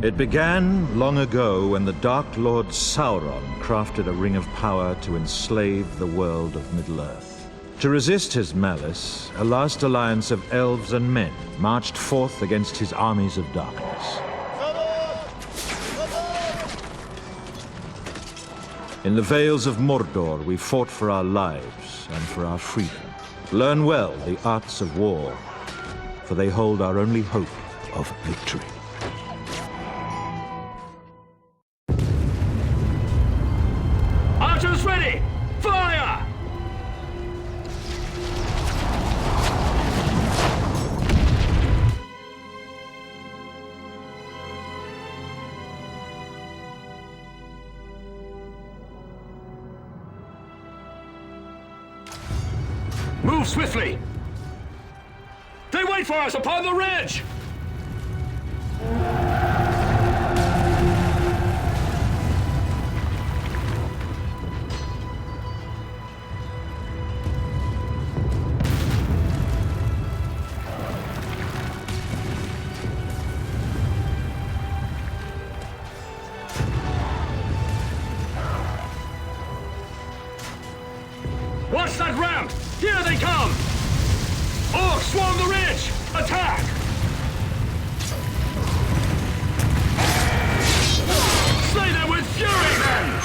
It began long ago when the Dark Lord Sauron crafted a ring of power to enslave the world of Middle-earth. To resist his malice, a last alliance of elves and men marched forth against his armies of darkness. In the vales of Mordor, we fought for our lives and for our freedom. Learn well the arts of war, for they hold our only hope of victory. Archers ready! Fire! Move swiftly! They wait for us upon the ridge! Watch that ramp! Here they come! Orcs swarm the ridge! Attack! Slay them with fury, then!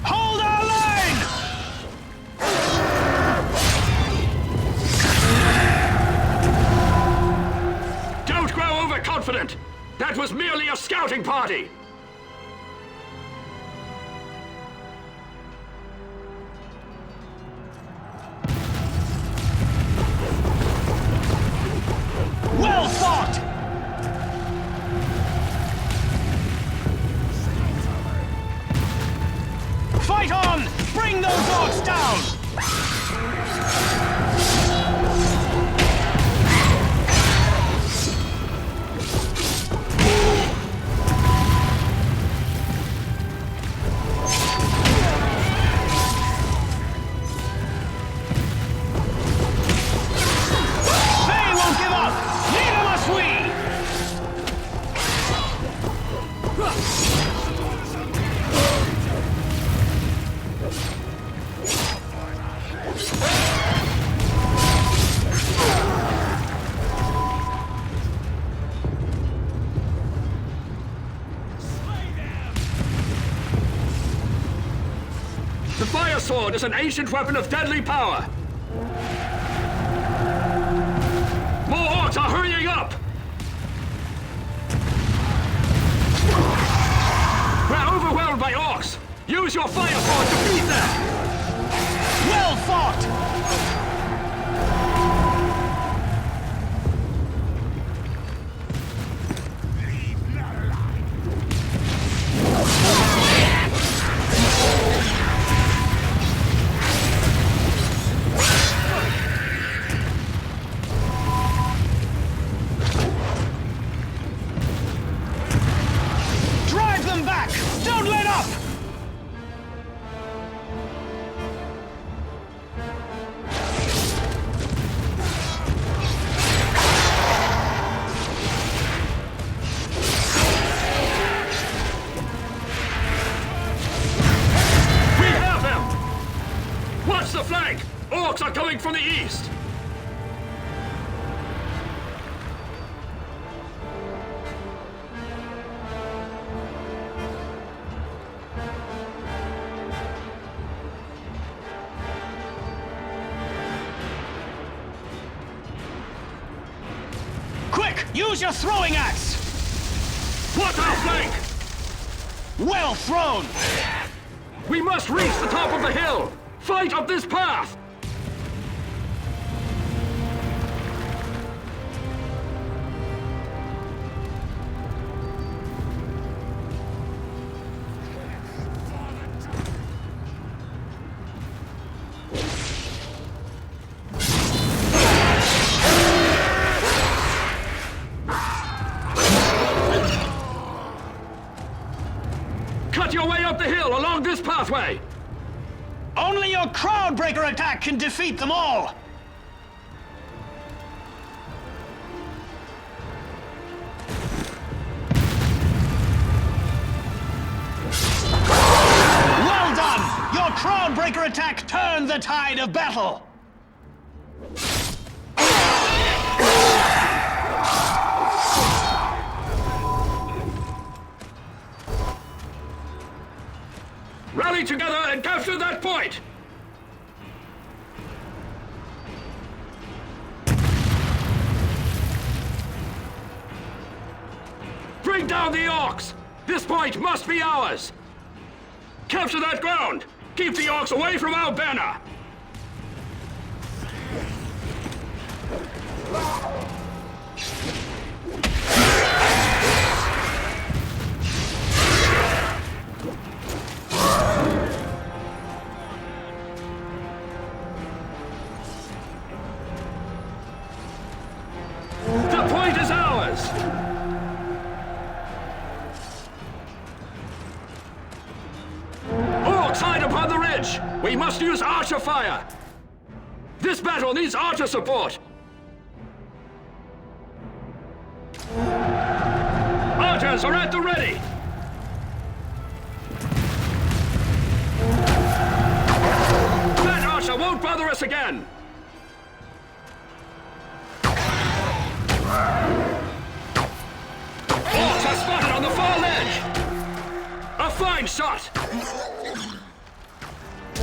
Hold our line! Don't grow overconfident! That was merely a scouting party! Well fought! Fight on! Bring those orcs down! The fire sword is an ancient weapon of deadly power. More orcs are hurrying up! We're overwhelmed by orcs! Use your fire sword to beat them! Well fought! Don't let up! We have them! Watch the flank! Orcs are coming from the east! Use your throwing axe! What our flank! Well thrown! We must reach the top of the hill! Fight up this path! Cut your way up the hill along this pathway! Only your crowd-breaker attack can defeat them all! Well done! Your crowd-breaker attack turned the tide of battle! Rally together and capture that point! Bring down the orcs! This point must be ours! Capture that ground! Keep the orcs away from our banner! The point is ours! Orcs hide upon the ridge! We must use archer fire! This battle needs archer support! Archers are at the ready! That archer won't bother us again! Orcs are spotted on the far ledge! A fine shot!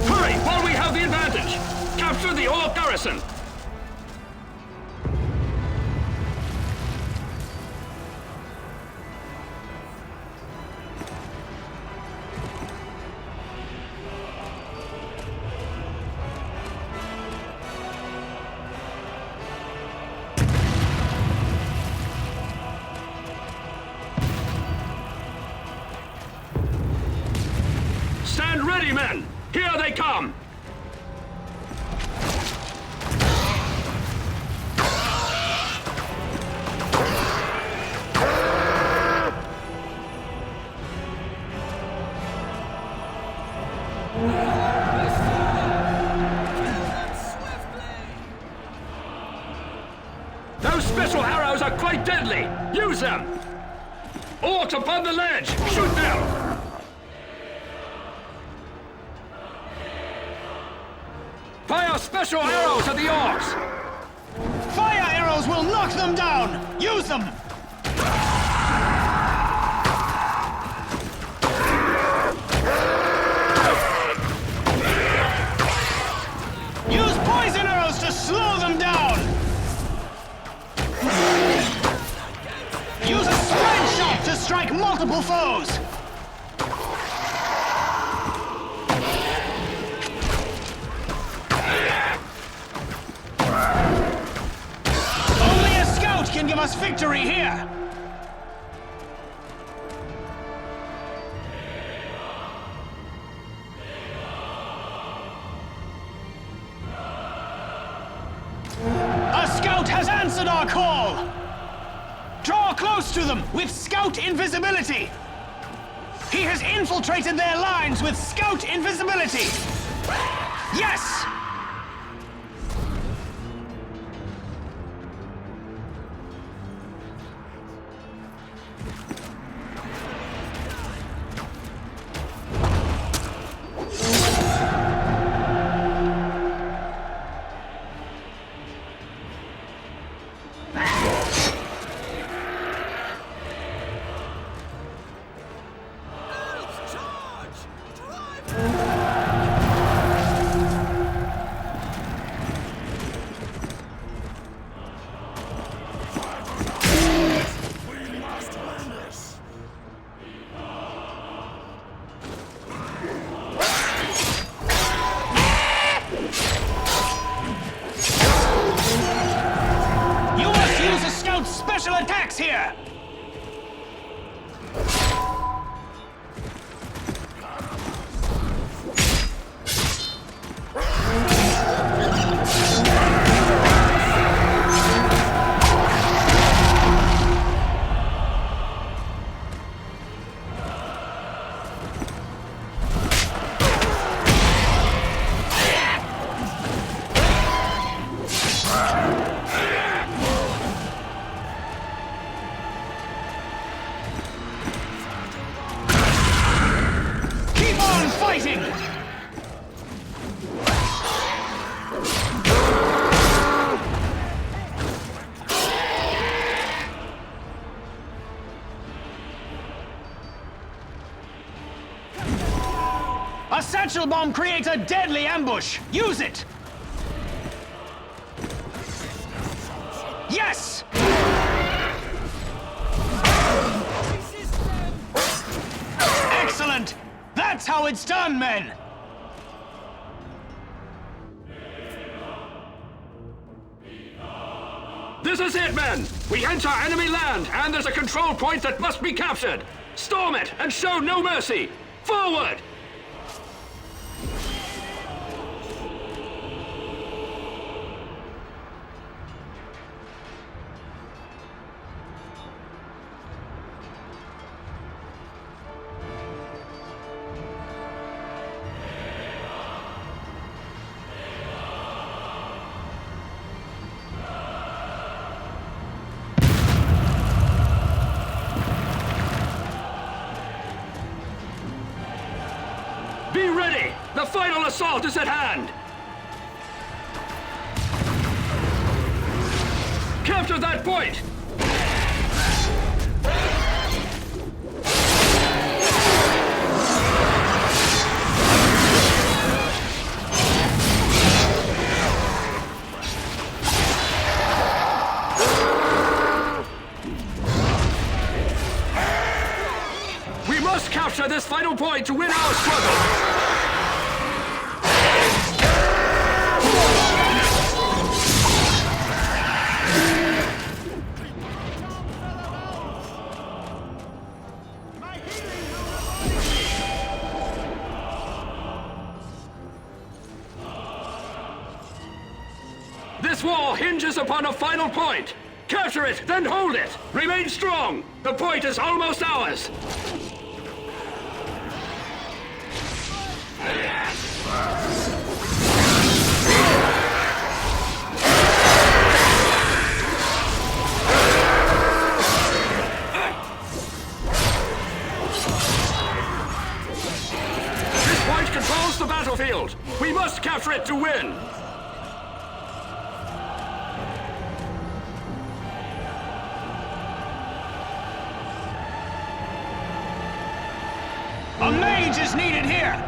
Hurry, while we have the advantage! Capture the orc garrison! Stand ready, men! Here they come! Those special arrows are quite deadly! Use them! Orcs upon the ledge! Shoot them! Fire special arrows at the orcs! Fire arrows will knock them down! Use them! Use poison arrows to slow them down! Use a spread shot to strike multiple foes! Only a scout can give us victory here! A scout has answered our call! Draw close to them with scout invisibility! He has infiltrated their lines with scout invisibility! Yes! attacks here! A satchel bomb creates a deadly ambush! Use it! Yes! Excellent! That's how it's done, men! This is it, men! We enter enemy land, and there's a control point that must be captured! Storm it, and show no mercy! Forward! Be ready! The final assault is at hand! Capture that point! We must capture this final point to win our struggle! This war hinges upon a final point. Capture it, then hold it. Remain strong. The point is almost ours. This point controls the battlefield. We must capture it to win. A mage is needed here!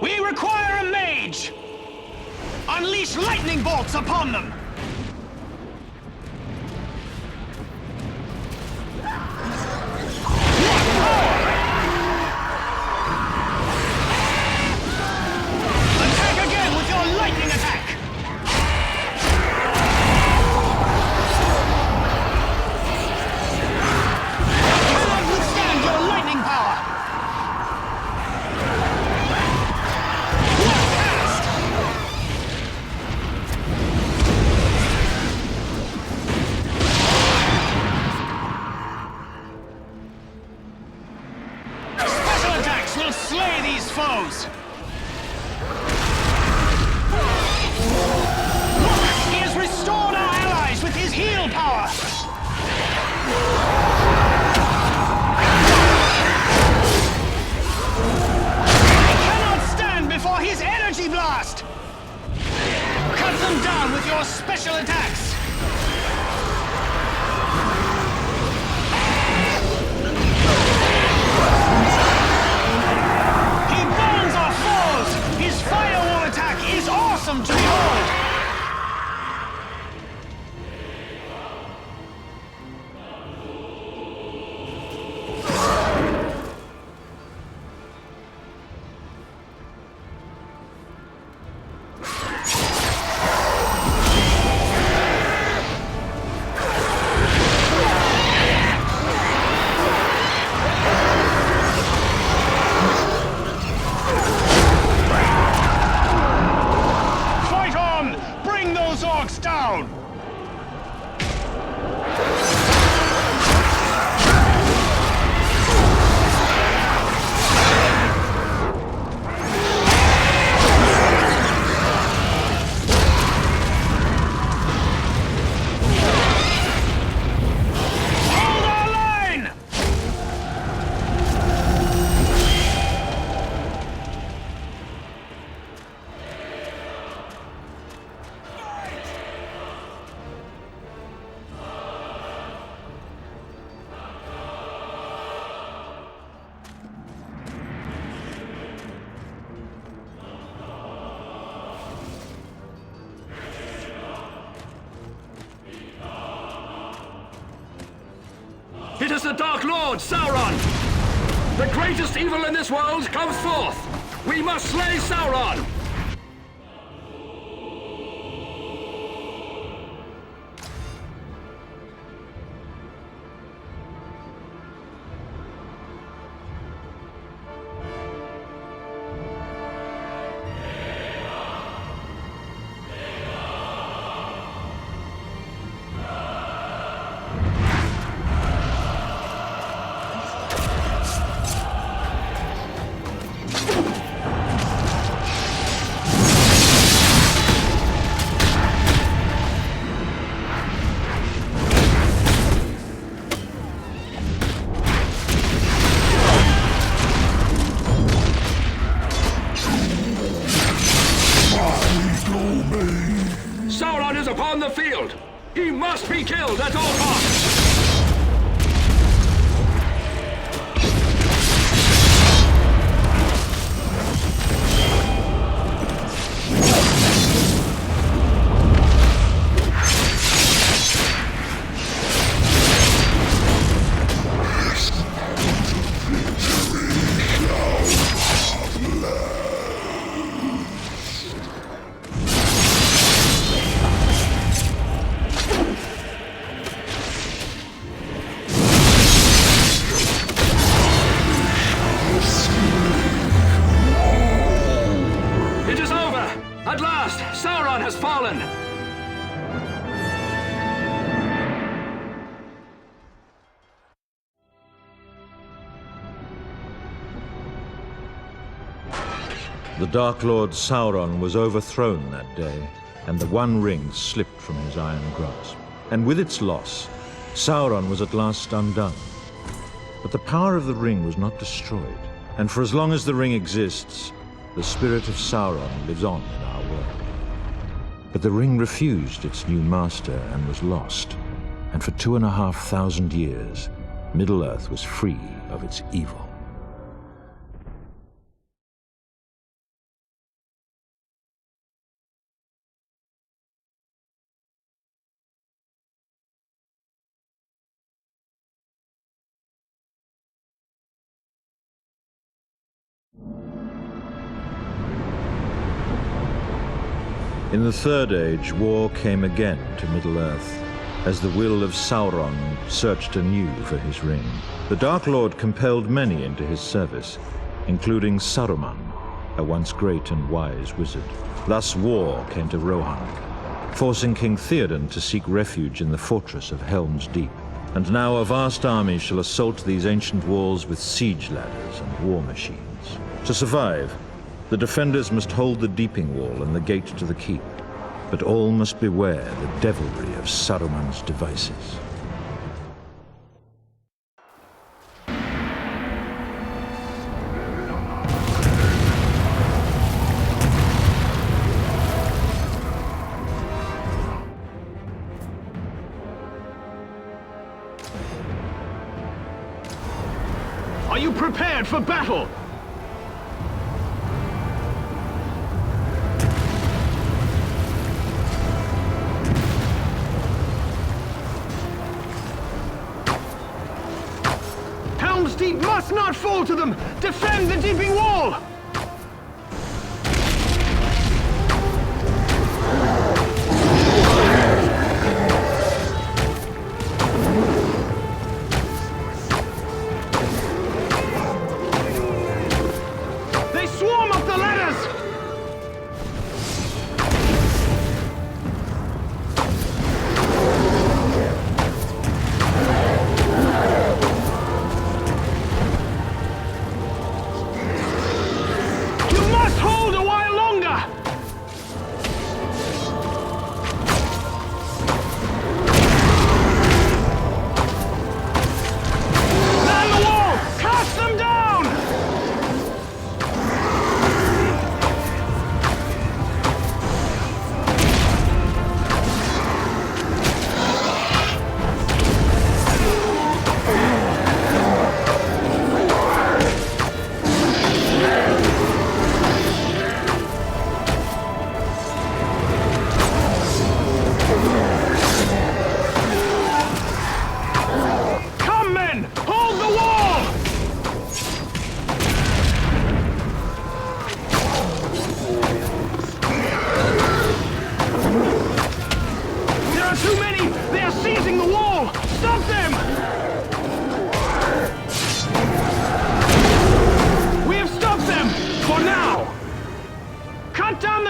We require a mage! Unleash lightning bolts upon them! Attack again with your lightning attack! I cannot withstand your lightning power! them down with your special attacks! He burns our foes! His firewall attack is awesome to behold! It is the Dark Lord, Sauron! The greatest evil in this world comes forth! We must slay Sauron! Sauron is upon the field! He must be killed at all costs! At last, Sauron has fallen! The Dark Lord Sauron was overthrown that day, and the One Ring slipped from his iron grasp. And with its loss, Sauron was at last undone. But the power of the ring was not destroyed, and for as long as the ring exists, the spirit of Sauron lives on in our world. But the ring refused its new master and was lost, and for 2,500 years, Middle-earth was free of its evil. In the Third Age, war came again to Middle-earth, as the will of Sauron searched anew for his ring. The Dark Lord compelled many into his service, including Saruman, a once great and wise wizard. Thus war came to Rohan, forcing King Theoden to seek refuge in the fortress of Helm's Deep. And now a vast army shall assault these ancient walls with siege ladders and war machines. To survive, the defenders must hold the deeping wall and the gate to the keep, but all must beware the devilry of Saruman's devices. you prepared for battle? Helm's Deep must not fall to them! Defend the deeping wall! They swarm up the ladders! Hold a while longer! Man the wall! Cast them down!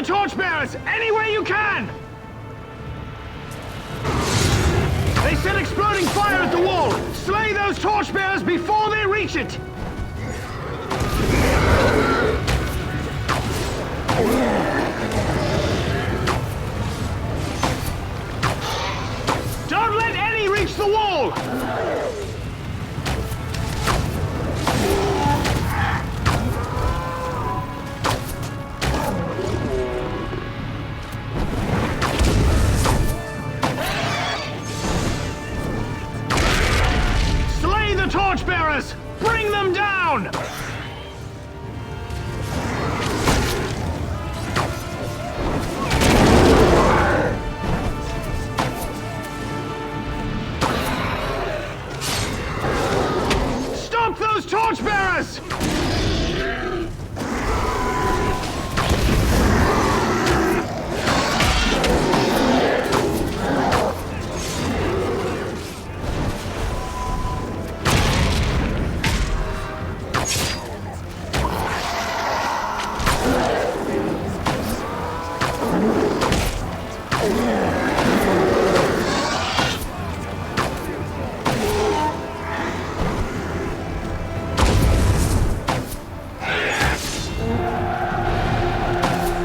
Torchbearers, any way you can! They set exploding fire at the wall! Slay those torchbearers before they reach it! Don't let any reach the wall! Torchbearers! Bring them down! Stop those torchbearers!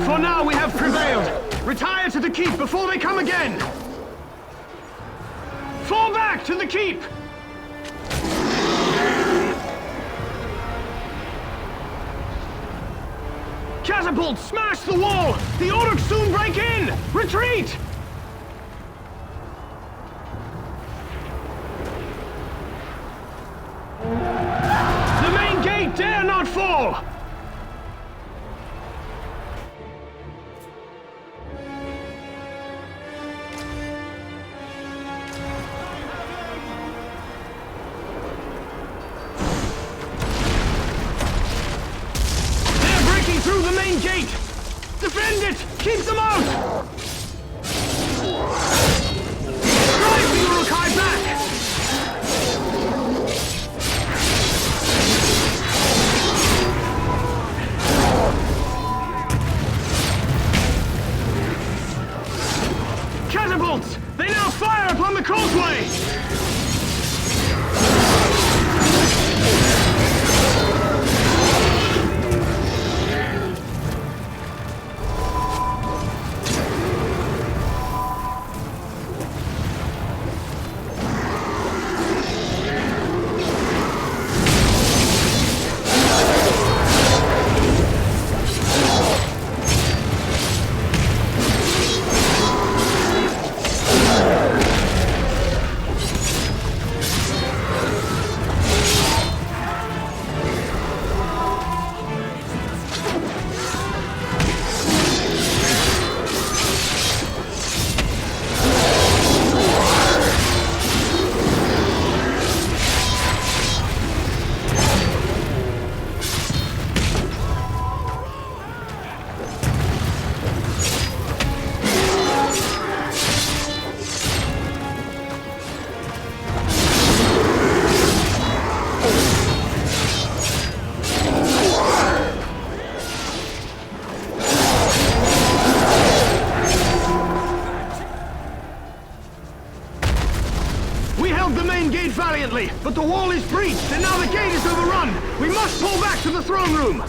For now, we have prevailed. Retire to the keep before they come again. Fall back to the keep. Catapult, smash the wall! The Orcs soon break in! Retreat! The main gate dare not fall! Through the main gate! Defend it! Keep them out! Drive the Uruk-hai back! Catapults! They now fire upon the causeway! valiantly, but the wall is breached and now the gate is overrun. We must pull back to the throne room.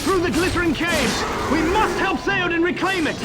Through the glittering caves! We must help Theoden reclaim it!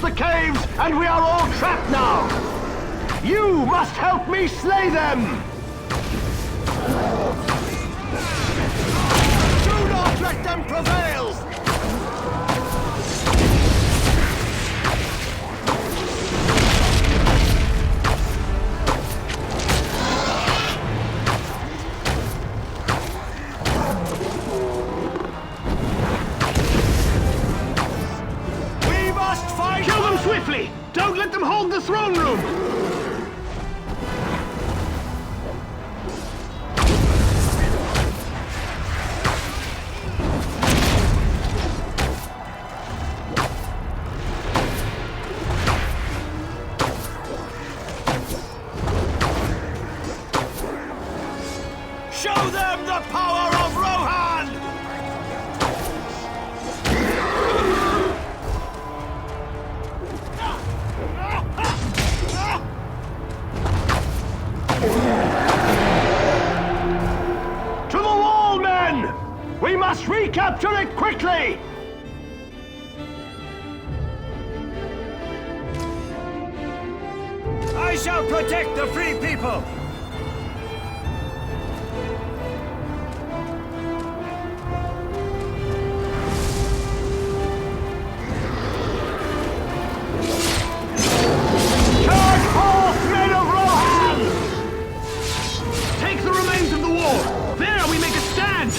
The caves, and we are all trapped now! You must help me slay them! Do not let them prevail! Swiftly! Don't let them hold the throne room! Show them the power of Rohan! To the wall, men! We must recapture it quickly! I shall protect the free people! Charge forth, men of Rohan! Take the remains of the wall! There we make a stand!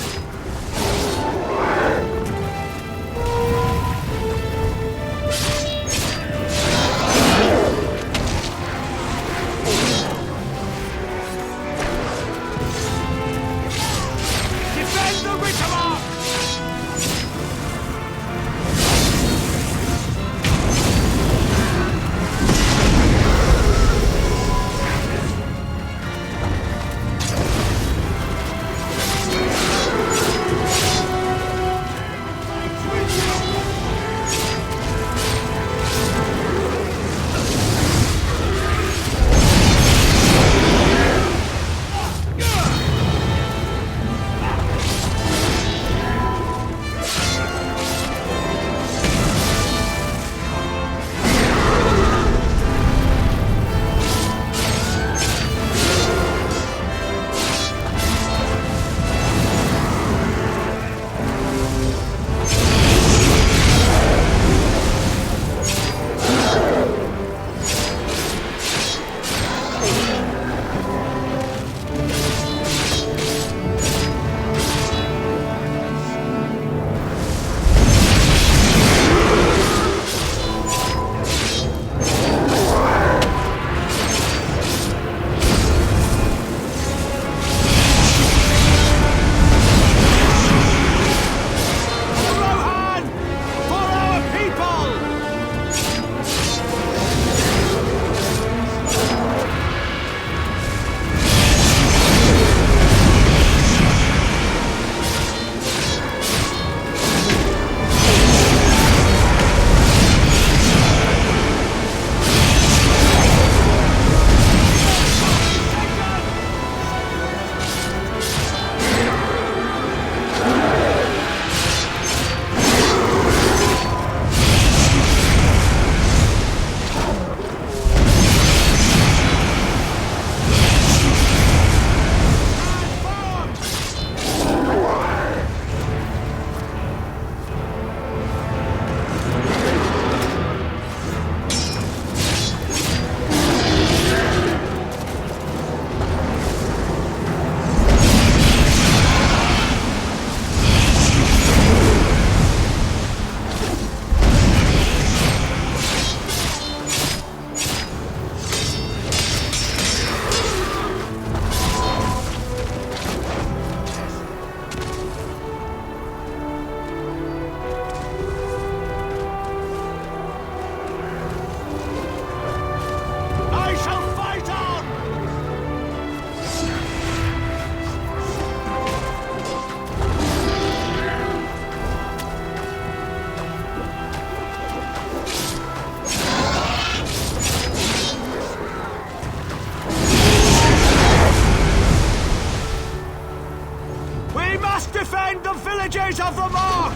We must defend the villages of the Mark!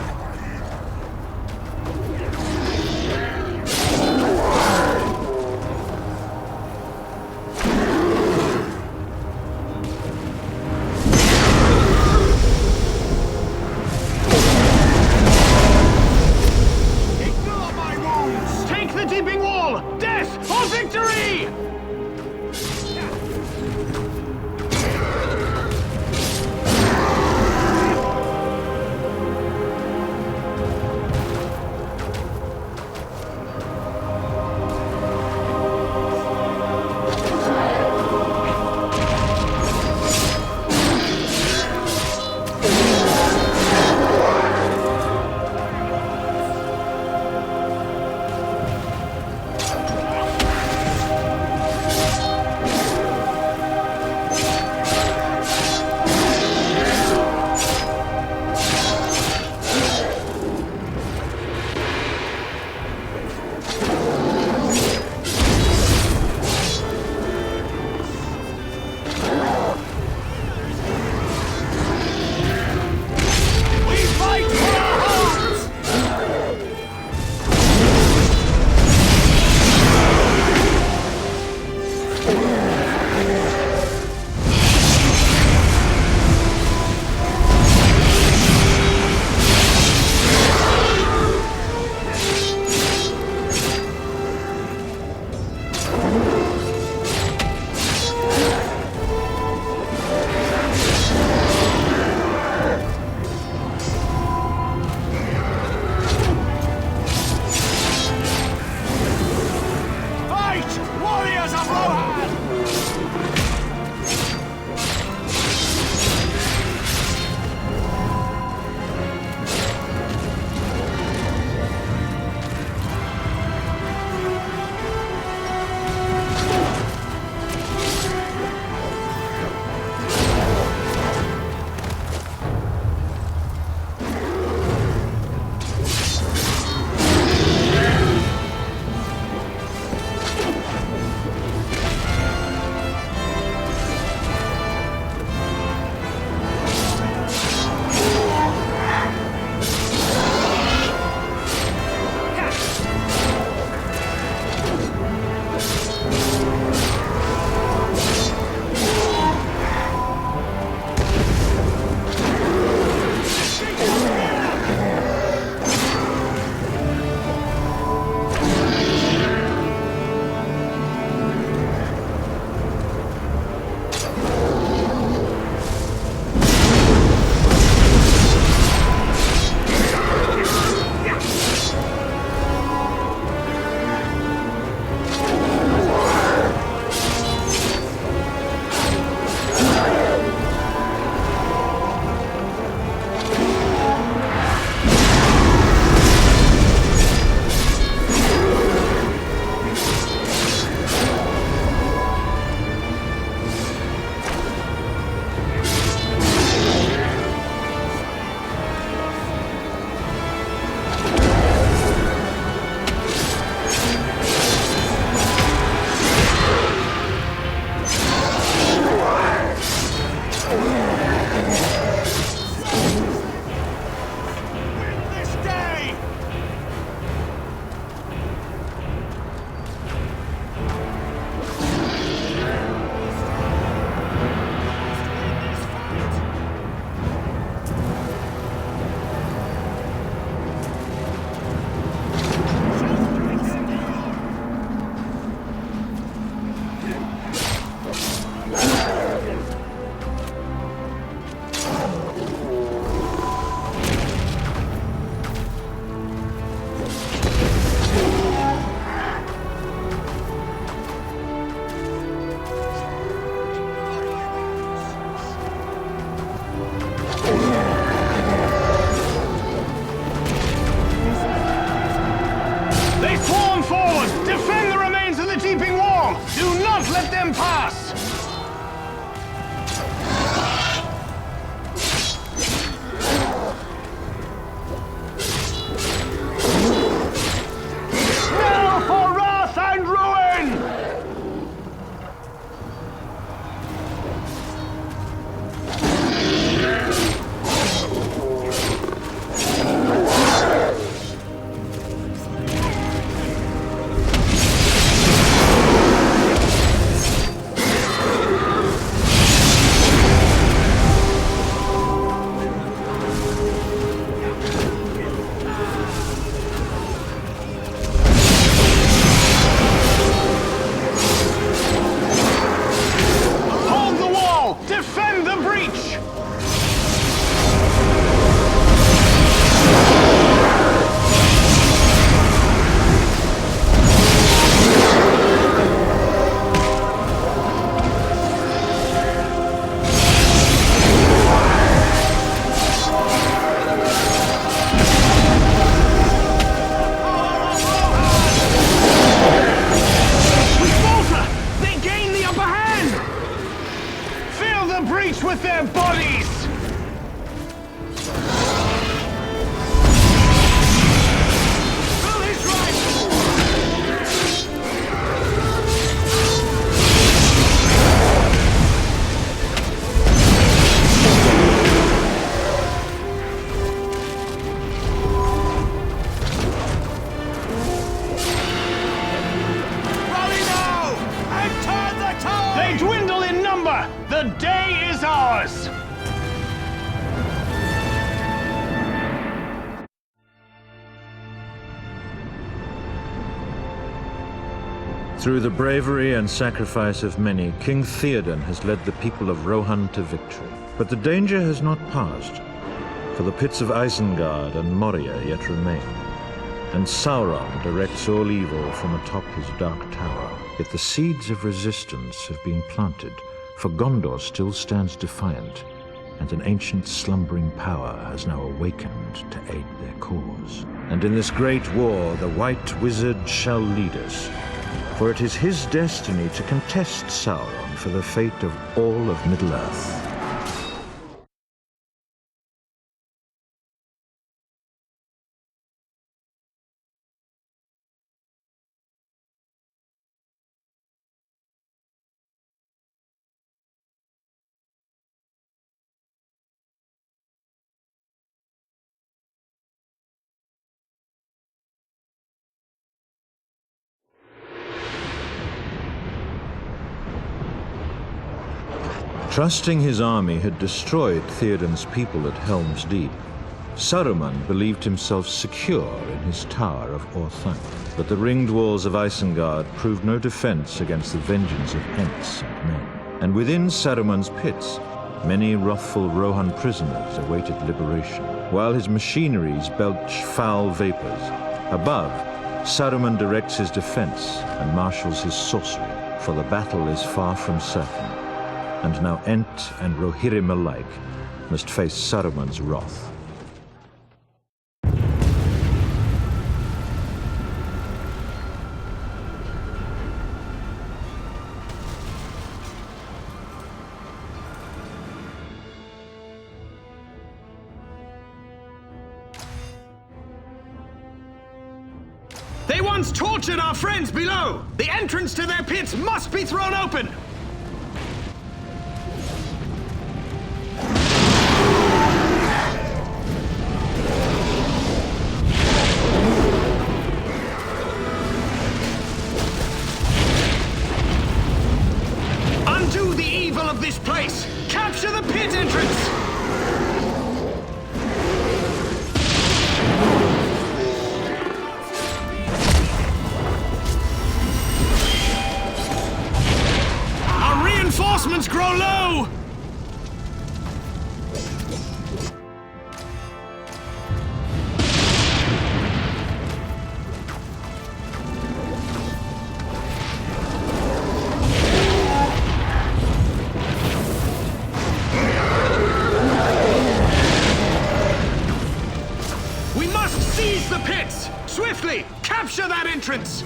Ignore my wounds! Take the deeping wall! Death or victory! breach! With their bodies! They dwindle in number! The day is ours! Through the bravery and sacrifice of many, King Theoden has led the people of Rohan to victory. But the danger has not passed, for the pits of Isengard and Moria yet remain, and Sauron directs all evil from atop his dark tower. Yet the seeds of resistance have been planted, for Gondor still stands defiant, and an ancient slumbering power has now awakened to aid their cause. And in this great war, the White Wizard shall lead us, for it is his destiny to contest Sauron for the fate of all of Middle-earth. Trusting his army had destroyed Theoden's people at Helm's Deep, Saruman believed himself secure in his tower of Orthanc. But the ringed walls of Isengard proved no defense against the vengeance of Ents and men. And within Saruman's pits, many wrathful Rohan prisoners awaited liberation, while his machineries belch foul vapors. Above, Saruman directs his defense and marshals his sorcery, for the battle is far from certain. And now Ent and Rohirrim alike must face Saruman's wrath. They once tortured our friends below! The entrance to their pits must be thrown open! Undo the evil of this place! Capture the pit entrance! Reinforcements grow low! We must seize the pits! Swiftly! Capture that entrance!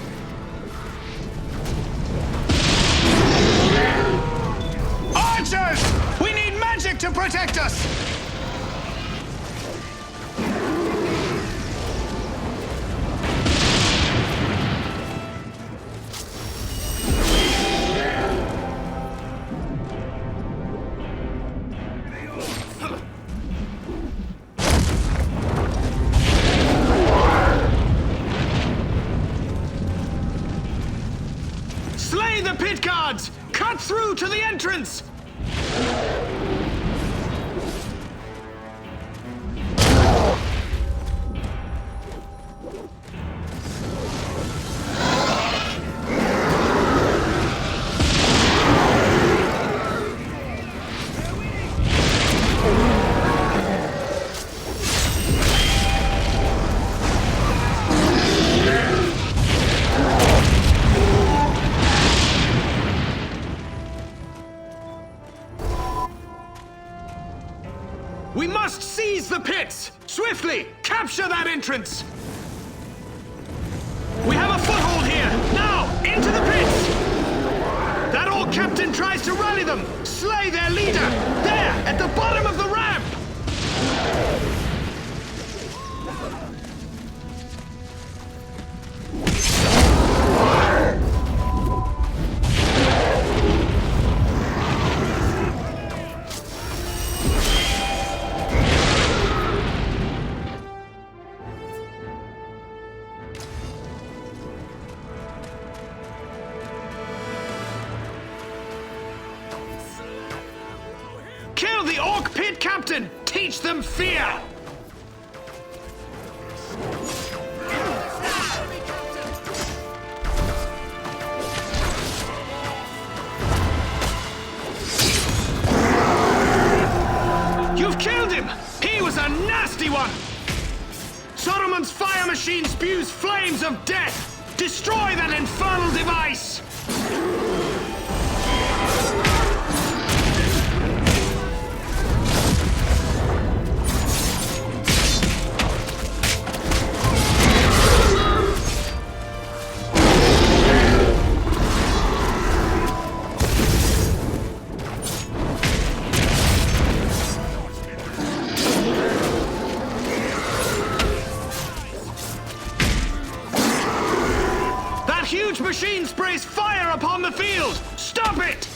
Archers! We need magic to protect us! Slay the pit guards! Cut through to the entrance! We must seize the pits! Swiftly! Capture that entrance! We have a foothold here! Now! Into the pits! That orc captain tries to rally them! Slay their leader! There! At the bottom of the ramp! Kill the orc pit captain! Teach them fear! You've killed him! He was a nasty one! Saruman's fire machine spews flames of death! Destroy that infernal device! Huge machine sprays fire upon the field! Stop it!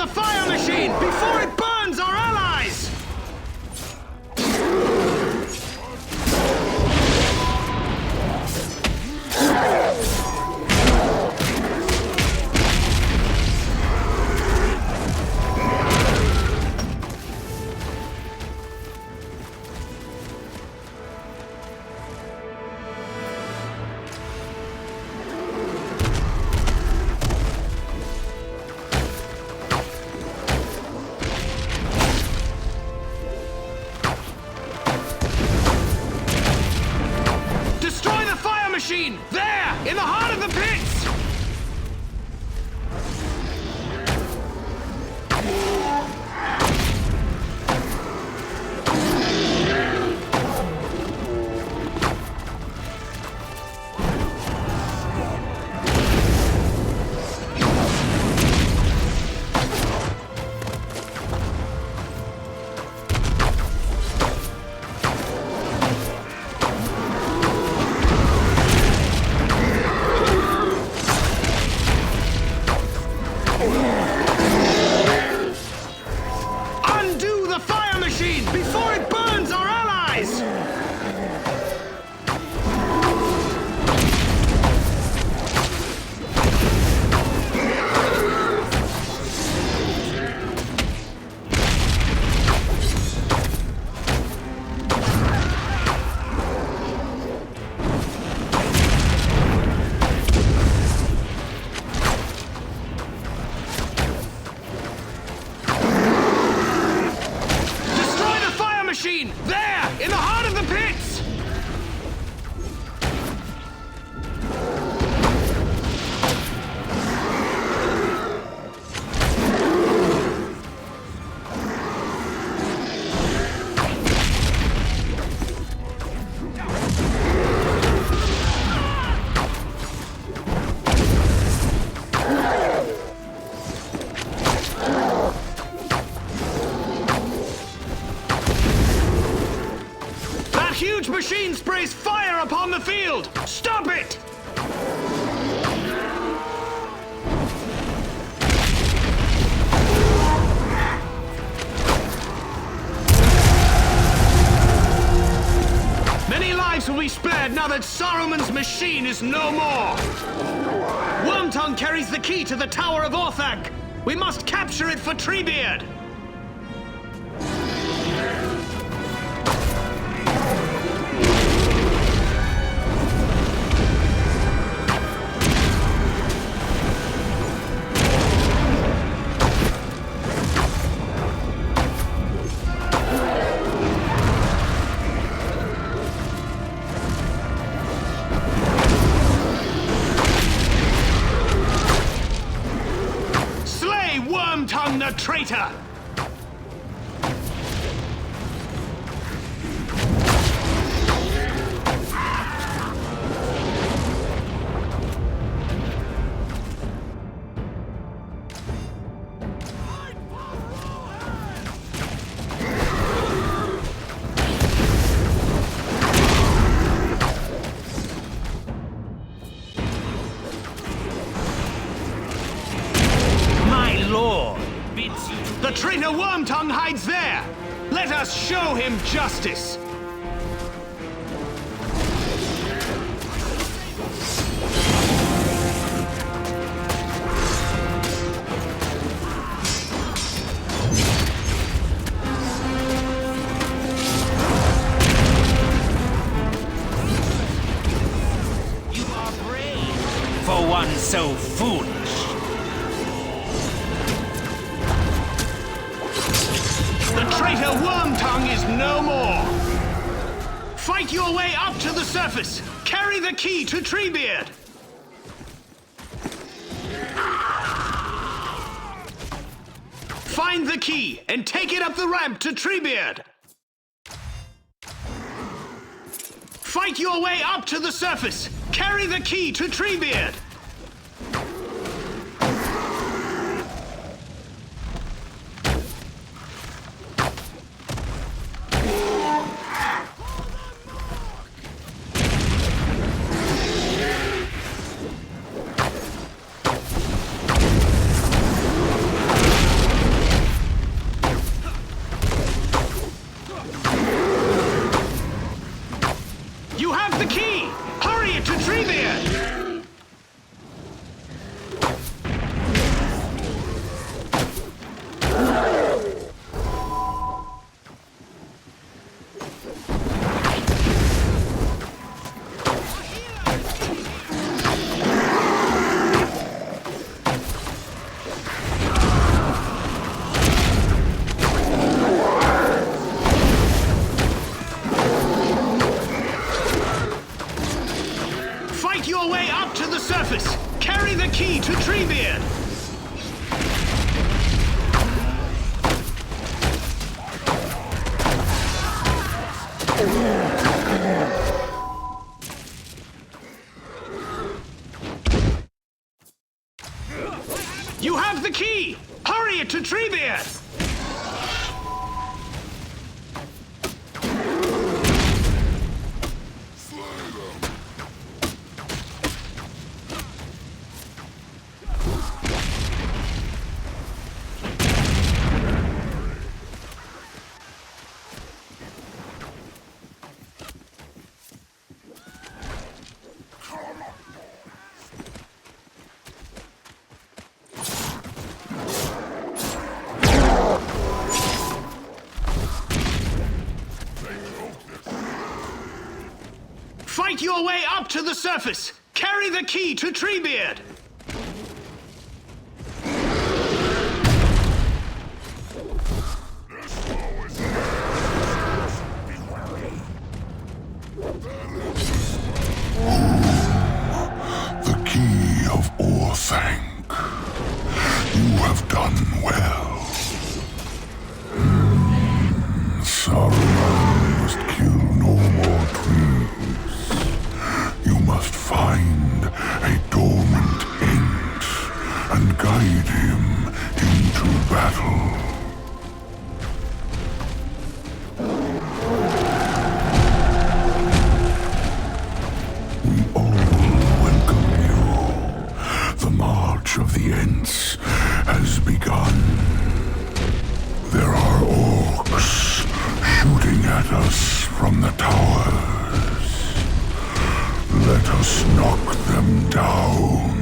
Fire machine before it burns our allies! Machine! There! In the heart of the pits! Machine sprays fire upon the field! Stop it! Many lives will be spared now that that Saruman's machine is no more! Wormtongue carries the key to the Tower of Orthanc! We must capture it for Treebeard! Wormtongue the traitor! The traitor Wormtongue hides there! Let us show him justice! You are brave for one so foolish. The traitor Wormtongue is no more! Fight your way up to the surface! Carry the key to Treebeard! Find the key and take it up the ramp to Treebeard! Fight your way up to the surface! Carry the key to Treebeard! You have the key! Hurry it to Treebeard! Fight your way up to the surface! Carry the key to Treebeard! You have the key! Hurry it to Treebeard! Fight your way up to the surface! Carry the key to Treebeard! The key of Orthanc. You have done well. Saruman must kill no more trees. You must find a dormant ent and guide him into battle. We all welcome you. The march of the Ents has begun. There are orcs shooting at us from the towers. Let us knock them down.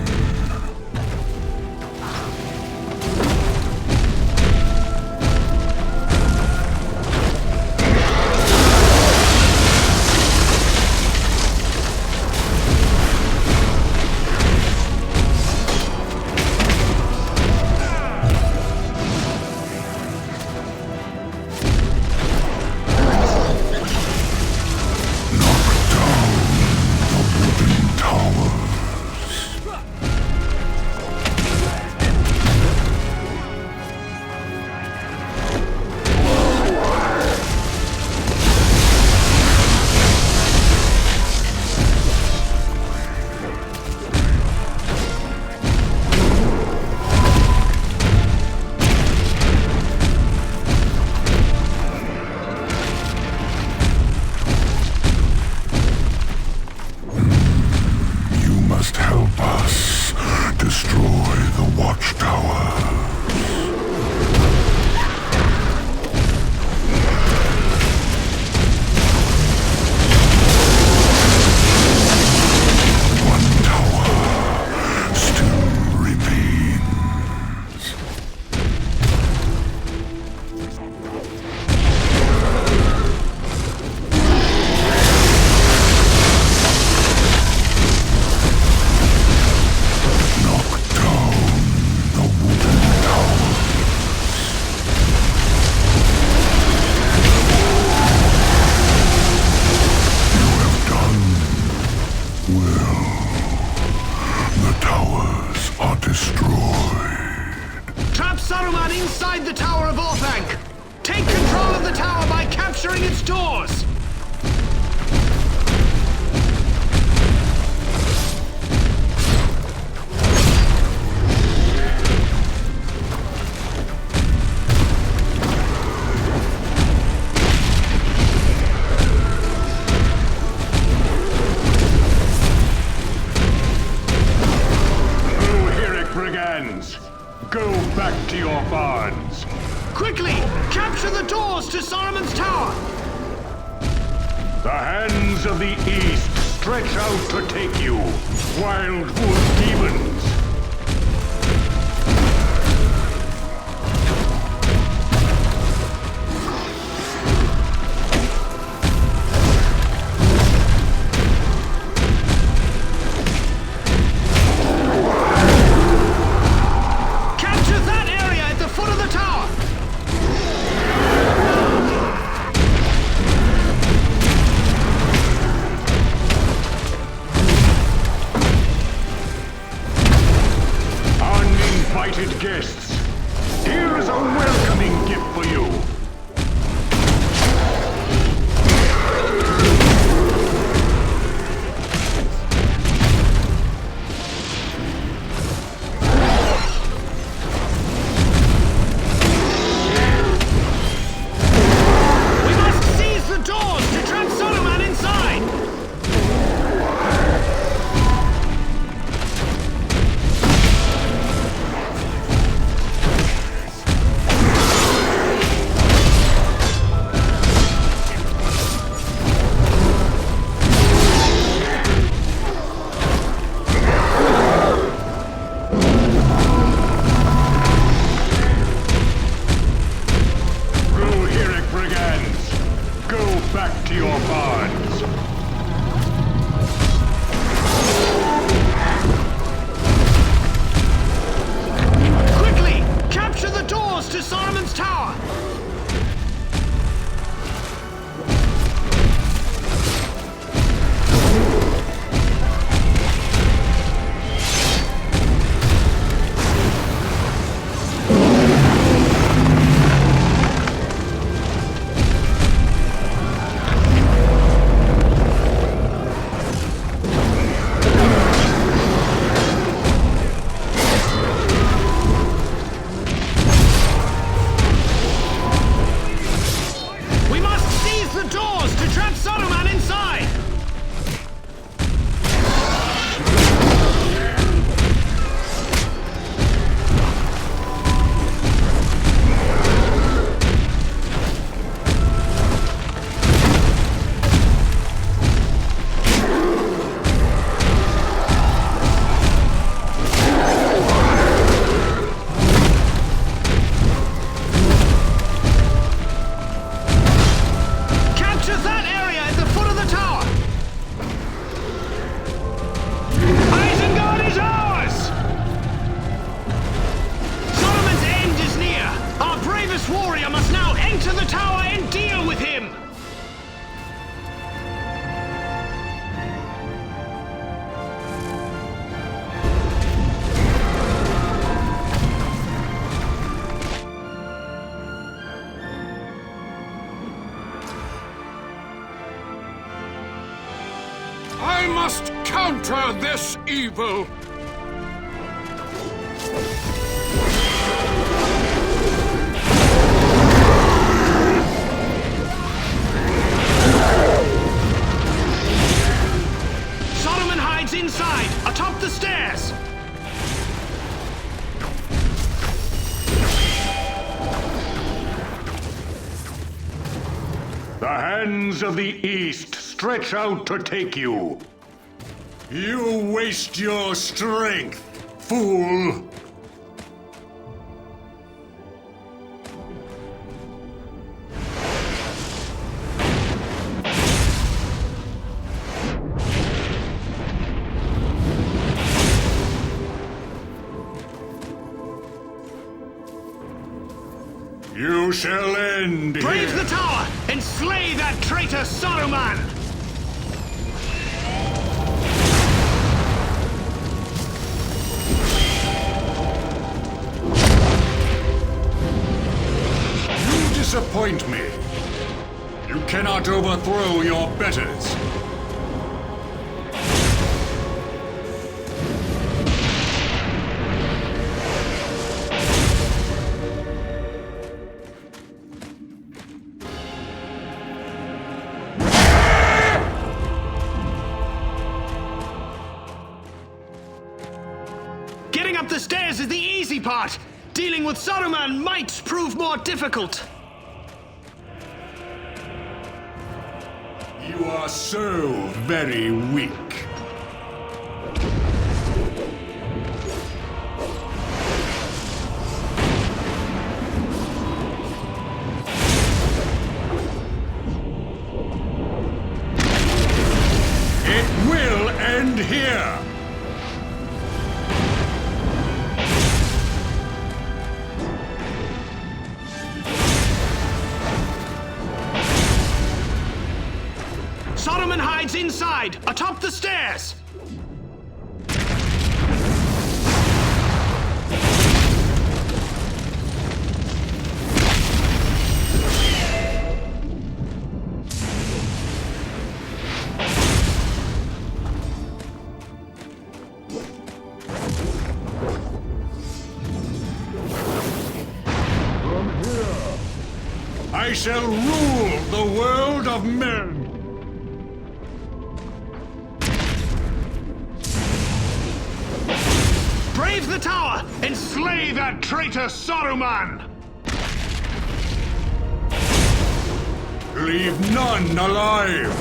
This warrior must now enter the tower and deal with him! I must counter this evil! Solomon hides inside, atop the stairs! The hands of the East stretch out to take you. You waste your strength, fool! You shall end Brave here. the tower and slay that traitor Saruman! You disappoint me. You cannot overthrow your betters. Getting up the stairs is the easy part. Dealing with Saruman might prove more difficult. You are so very weak. It will end here. Saruman hides inside, atop the stairs! I shall rule the world of men. Brave the tower and slay that traitor Saruman! Leave none alive.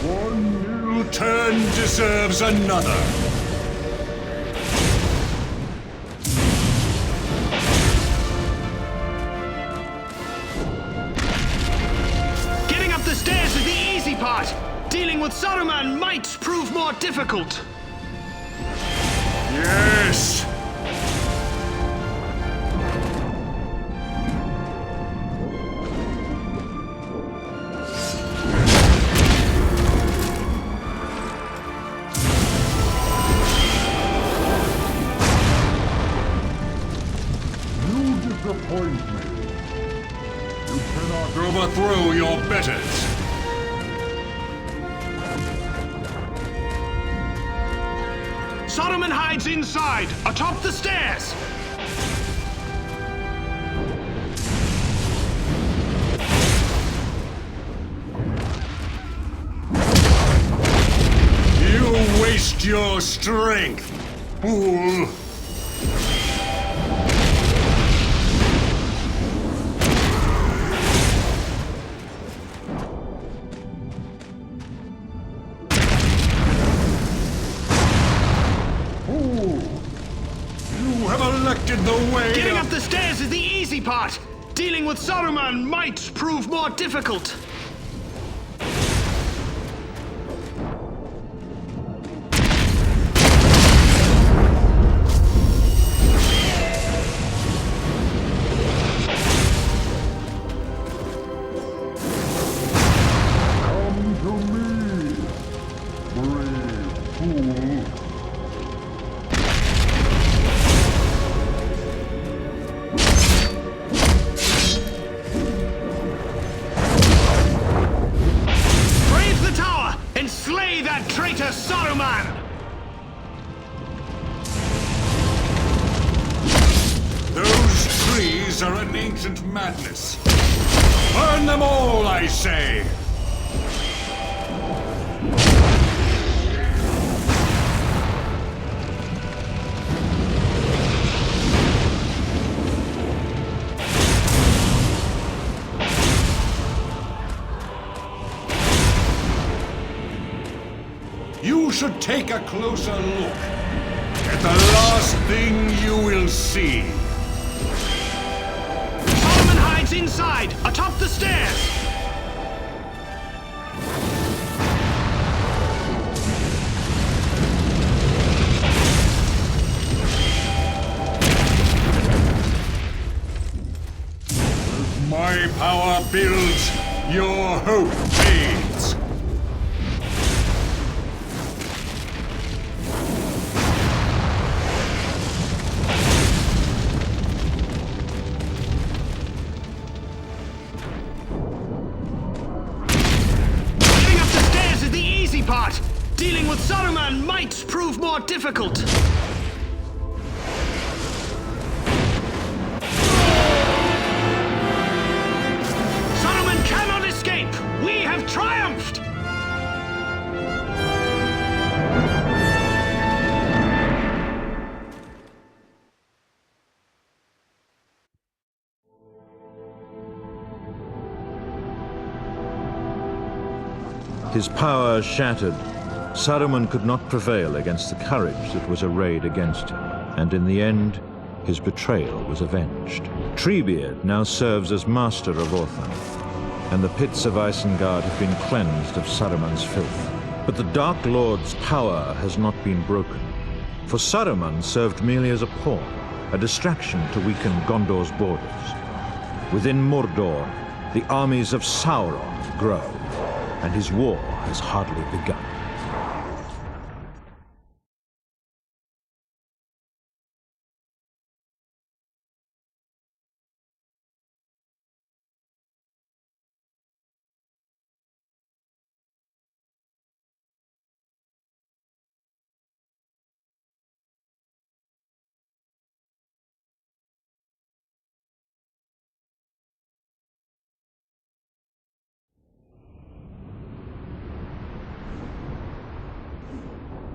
One new turn deserves another. The stairs is the easy part. Dealing with Saruman might prove more difficult. Yes! You disappoint me. You cannot Overthrow your betters. Saruman hides inside, atop the stairs. You waste your strength, fool. You have elected the way Getting of... up the stairs is the easy part. Dealing with Saruman might prove more difficult. Madness. Burn them all, I say! You should take a closer look at the last thing you will see. Inside, atop the stairs! As my power builds, your hope fades. Dealing with Saruman might prove more difficult. Saruman cannot escape! We have triumphed! His power shattered, Saruman could not prevail against the courage that was arrayed against him, and in the end, his betrayal was avenged. Treebeard now serves as master of Orthanc, and the pits of Isengard have been cleansed of Saruman's filth. But the Dark Lord's power has not been broken, for Saruman served merely as a pawn, a distraction to weaken Gondor's borders. Within Mordor, the armies of Sauron grow, and his war has hardly begun.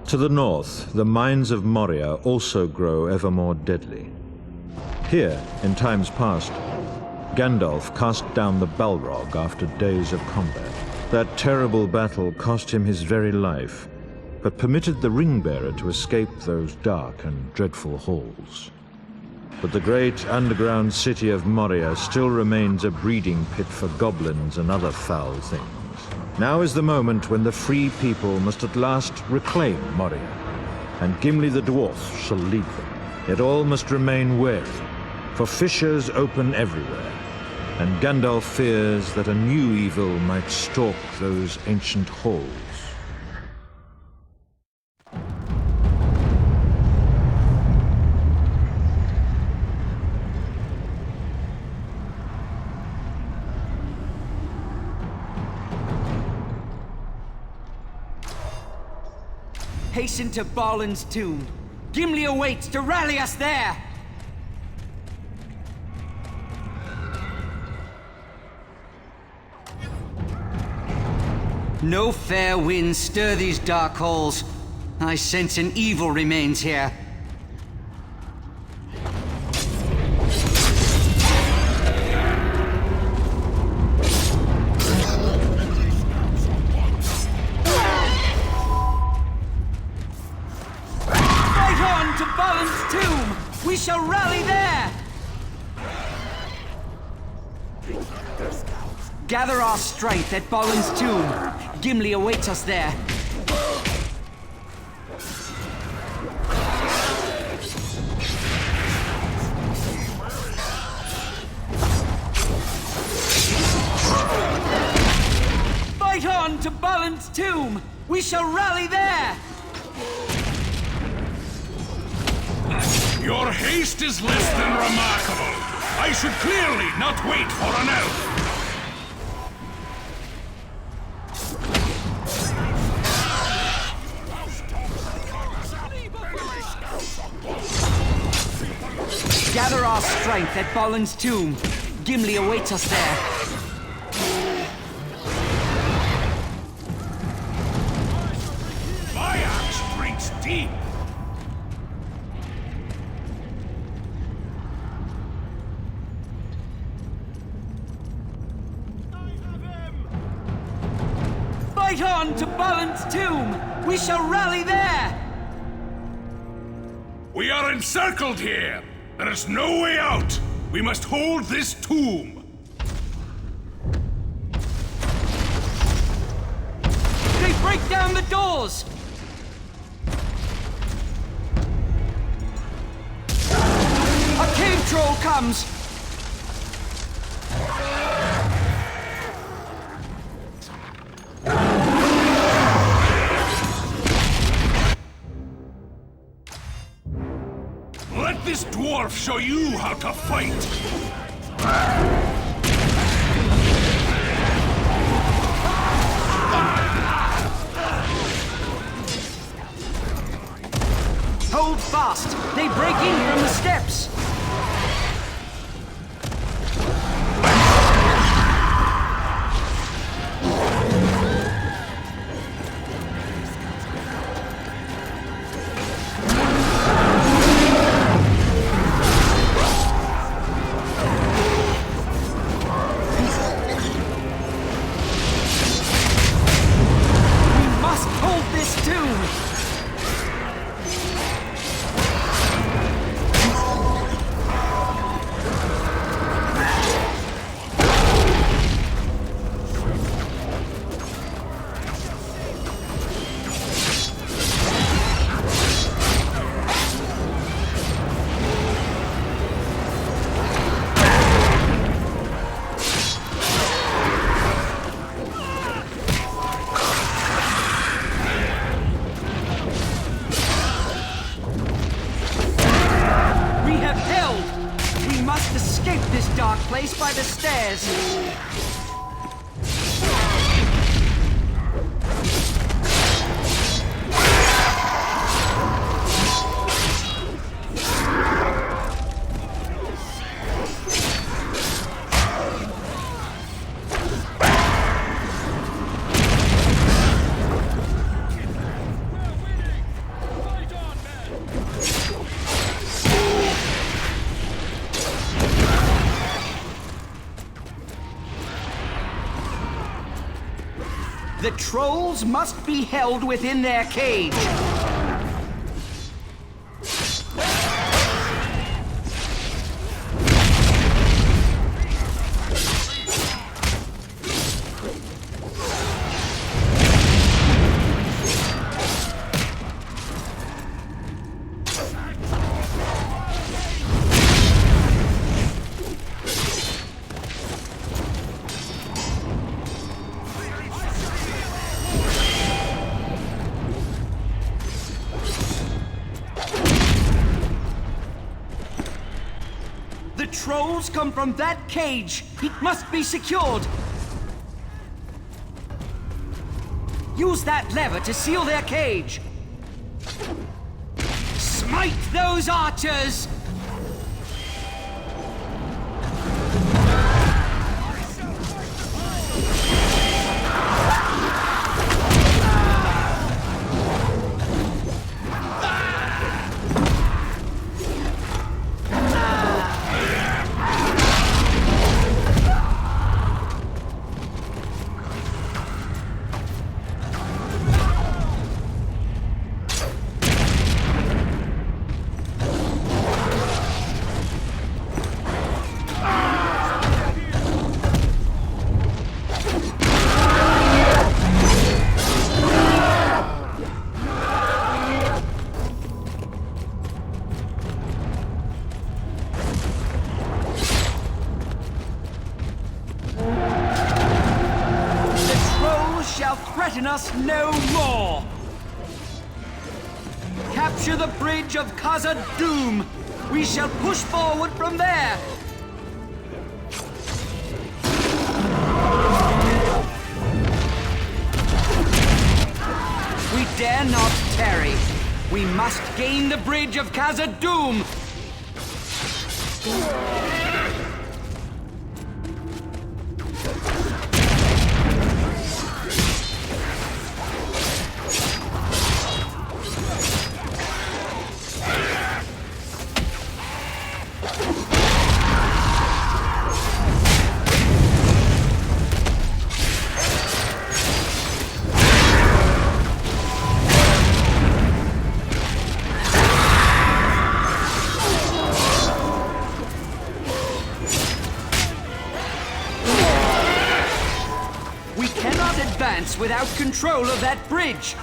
To the north, the mines of Moria also grow ever more deadly. Here, in times past, Gandalf cast down the Balrog after days of combat. That terrible battle cost him his very life, but permitted the Ringbearer to escape those dark and dreadful halls. But the great underground city of Moria still remains a breeding pit for goblins and other foul things. Now is the moment when the free people must at last reclaim Moria, and Gimli the dwarf shall lead them. Yet all must remain wary, for fissures open everywhere, and Gandalf fears that a new evil might stalk those ancient halls. Hasten to Balin's tomb. Gimli awaits to rally us there! No fair winds stir these dark halls. I sense an evil remains here. We shall rally there! Gather our strength at Balin's tomb. Gimli awaits us there. Fight on to Balin's tomb! We shall rally there! Your haste is less than remarkable. I should clearly not wait for an elf. Gather our strength at Balin's tomb. Gimli awaits us there. My axe drinks deep. Fight on to Balin's tomb! We shall rally there! We are encircled here. There is no way out. We must hold this tomb. They break down the doors! A cave troll comes! Let this dwarf show you how to fight. Hold fast! They break in from the steps! We must hold this tomb! Place by the stairs. The trolls must be held within their cage. The trolls come from that cage. It must be secured. Use that lever to seal their cage. Smite those archers! shall threaten us no more! Capture the bridge of Khazad-dûm! We shall push forward from there! We dare not tarry. We must gain the bridge of Khazad-dûm! Without control of that bridge.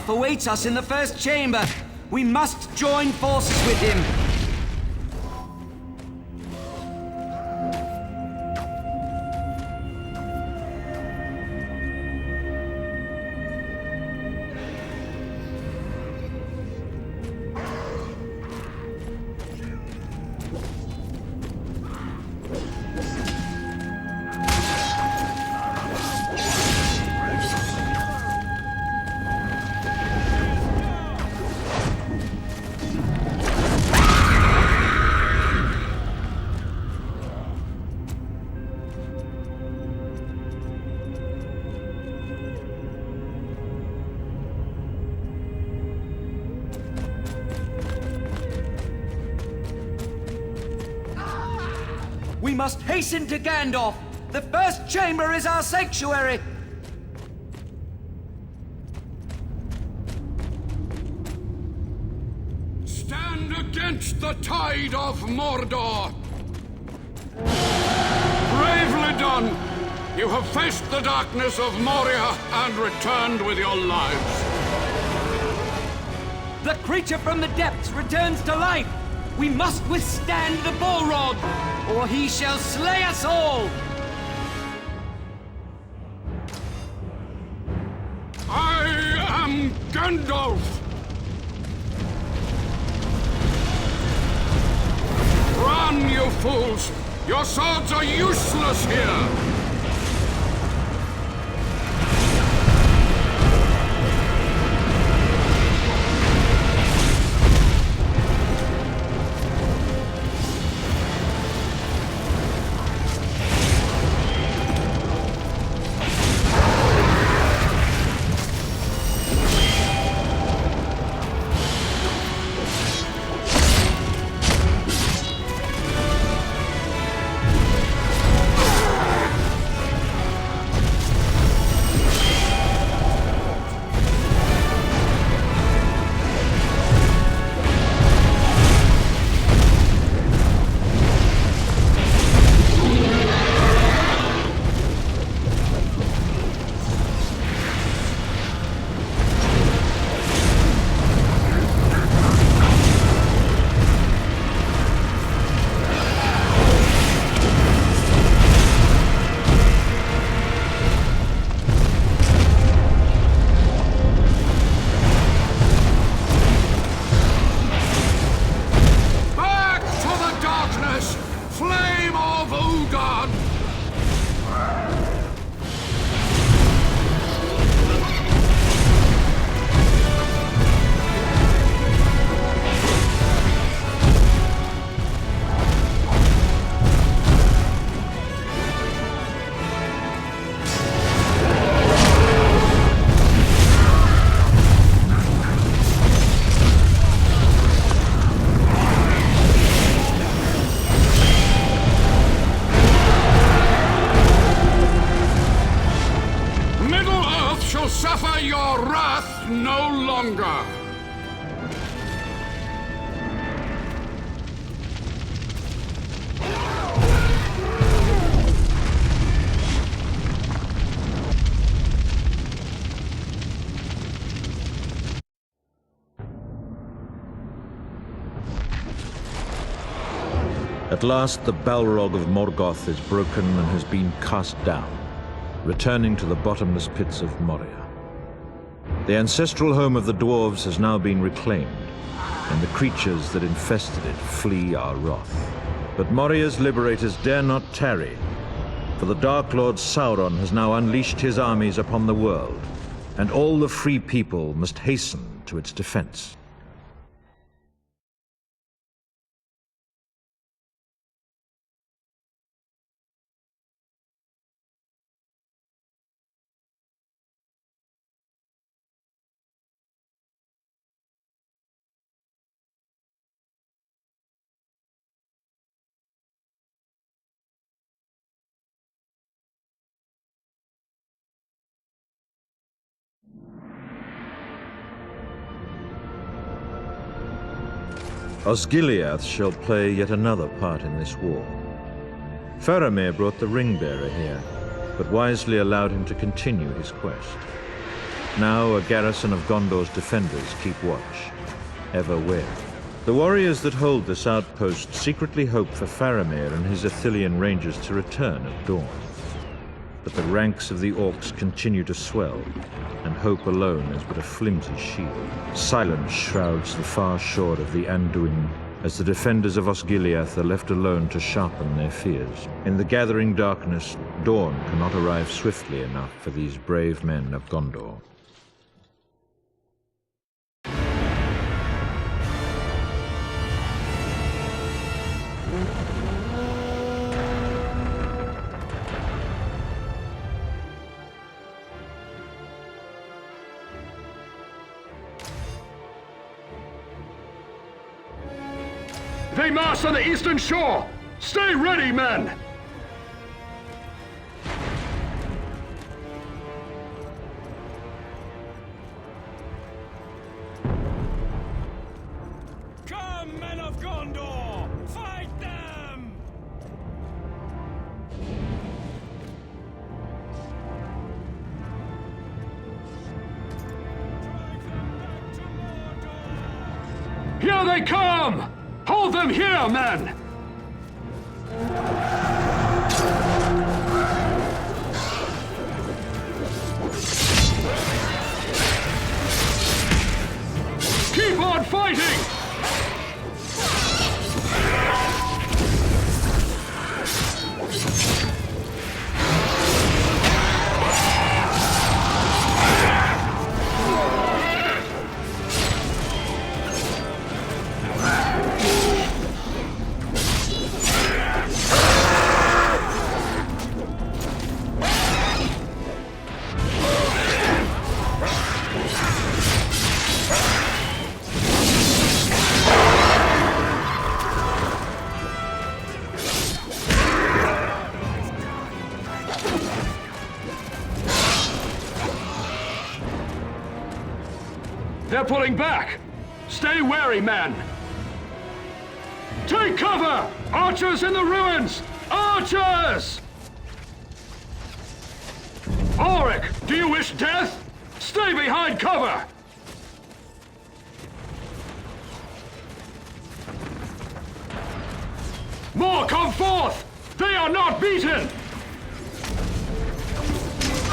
Awaits us in the first chamber. We must join forces with him. We must hasten to Gandalf! The first chamber is our sanctuary! Stand against the tide of Mordor! Bravely done! You have faced the darkness of Moria and returned with your lives. The creature from the depths returns to life! We must withstand the Balrog, or he shall slay us all! I am Gandalf! Run, you fools! Your swords are useless here! suffer your wrath no longer! At last, the Balrog of Morgoth is broken and has been cast down, returning to the bottomless pits of Moria. The ancestral home of the dwarves has now been reclaimed, and the creatures that infested it flee our wrath. But Moria's liberators dare not tarry, for the Dark Lord Sauron has now unleashed his armies upon the world, and all the free people must hasten to its defense. Osgiliath shall play yet another part in this war. Faramir brought the ring-bearer here, but wisely allowed him to continue his quest. Now a garrison of Gondor's defenders keep watch, ever wary. The warriors that hold this outpost secretly hope for Faramir and his Ithilien rangers to return at dawn. But the ranks of the orcs continue to swell, and hope alone is but a flimsy shield. Silence shrouds the far shore of the Anduin, as the defenders of Osgiliath are left alone to sharpen their fears. In the gathering darkness, dawn cannot arrive swiftly enough for these brave men of Gondor. They mass on the eastern shore! Stay ready, men! Come, men of Gondor! Fight them! Drive them back to Mordor! Here they come! Hold them here, men! Keep on fighting! They're pulling back! Stay wary, men! Take cover! Archers in the ruins! Archers! Ulrich, do you wish death? Stay behind cover! More come forth! They are not beaten!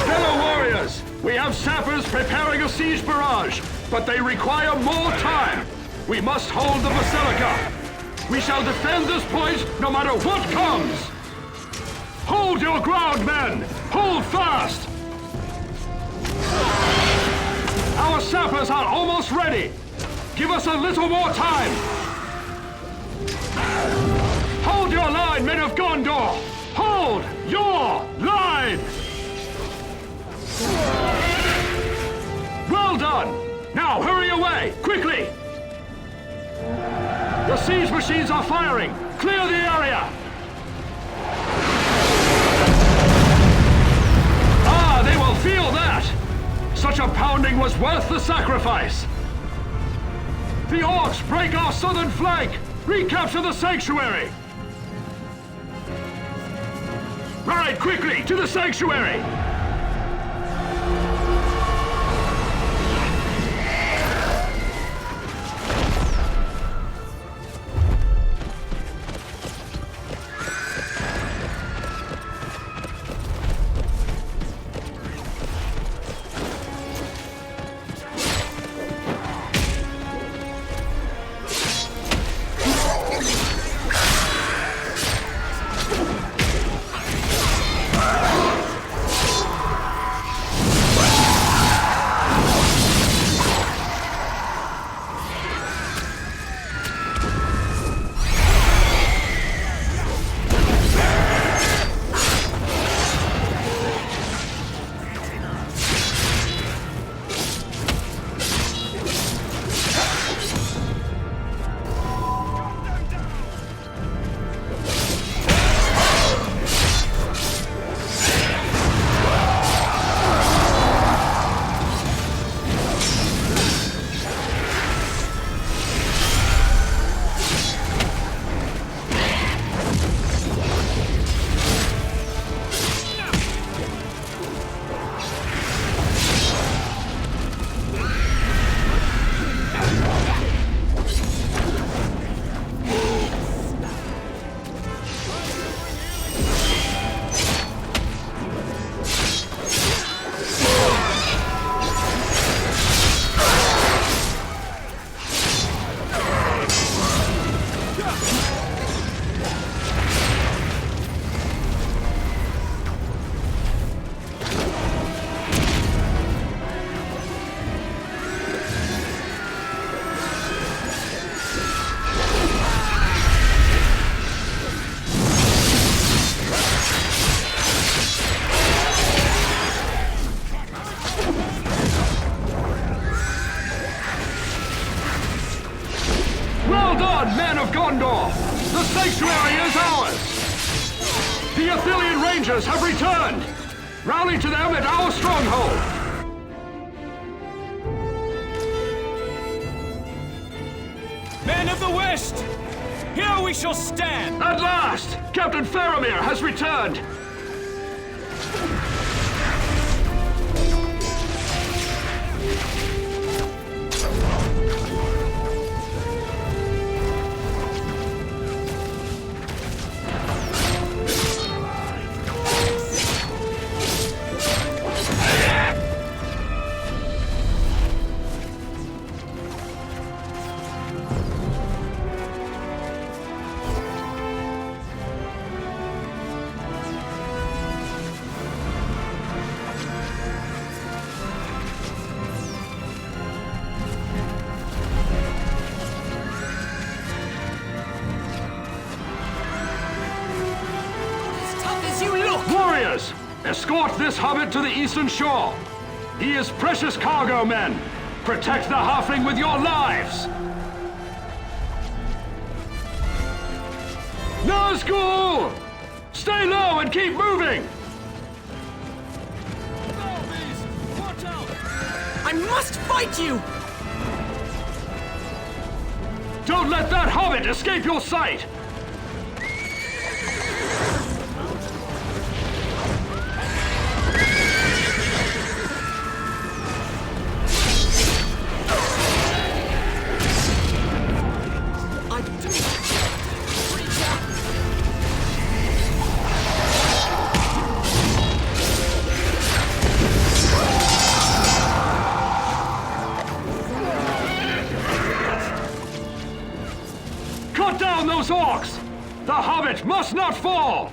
Fellow warriors, we have sappers preparing a siege barrage, but they require more time. We must hold the Basilica. We shall defend this point no matter what comes. Hold your ground, men! Hold fast! Our sappers are almost ready. Give us a little more time. Hold your line, men of Gondor! Hold your line! Well done! Now hurry away, quickly! The siege machines are firing! Clear the area! Ah, they will feel that! Such Such a pounding was worth the sacrifice! The orcs break our southern flank! Recapture the sanctuary! Ride quickly to the sanctuary! The sanctuary is ours! The Athelian Rangers have returned! Rally to them at our stronghold! Men of the West! Here we shall stand! At last! Captain Faramir has returned! Warriors, escort this hobbit to the eastern shore. He is precious cargo, men. Protect the halfling with your lives. Nazgul! Stay low and keep moving! Watch out! I must fight you! Don't let that hobbit escape your sight! Cut down those orcs! The hobbit must not fall!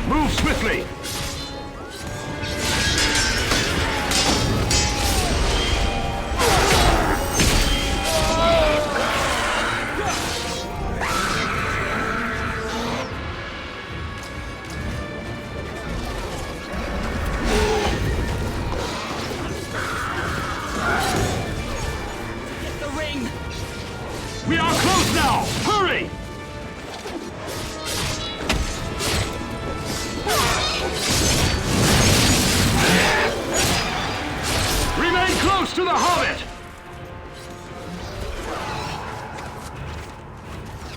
Move swiftly! We are close now! Hurry! Remain close to the Hobbit!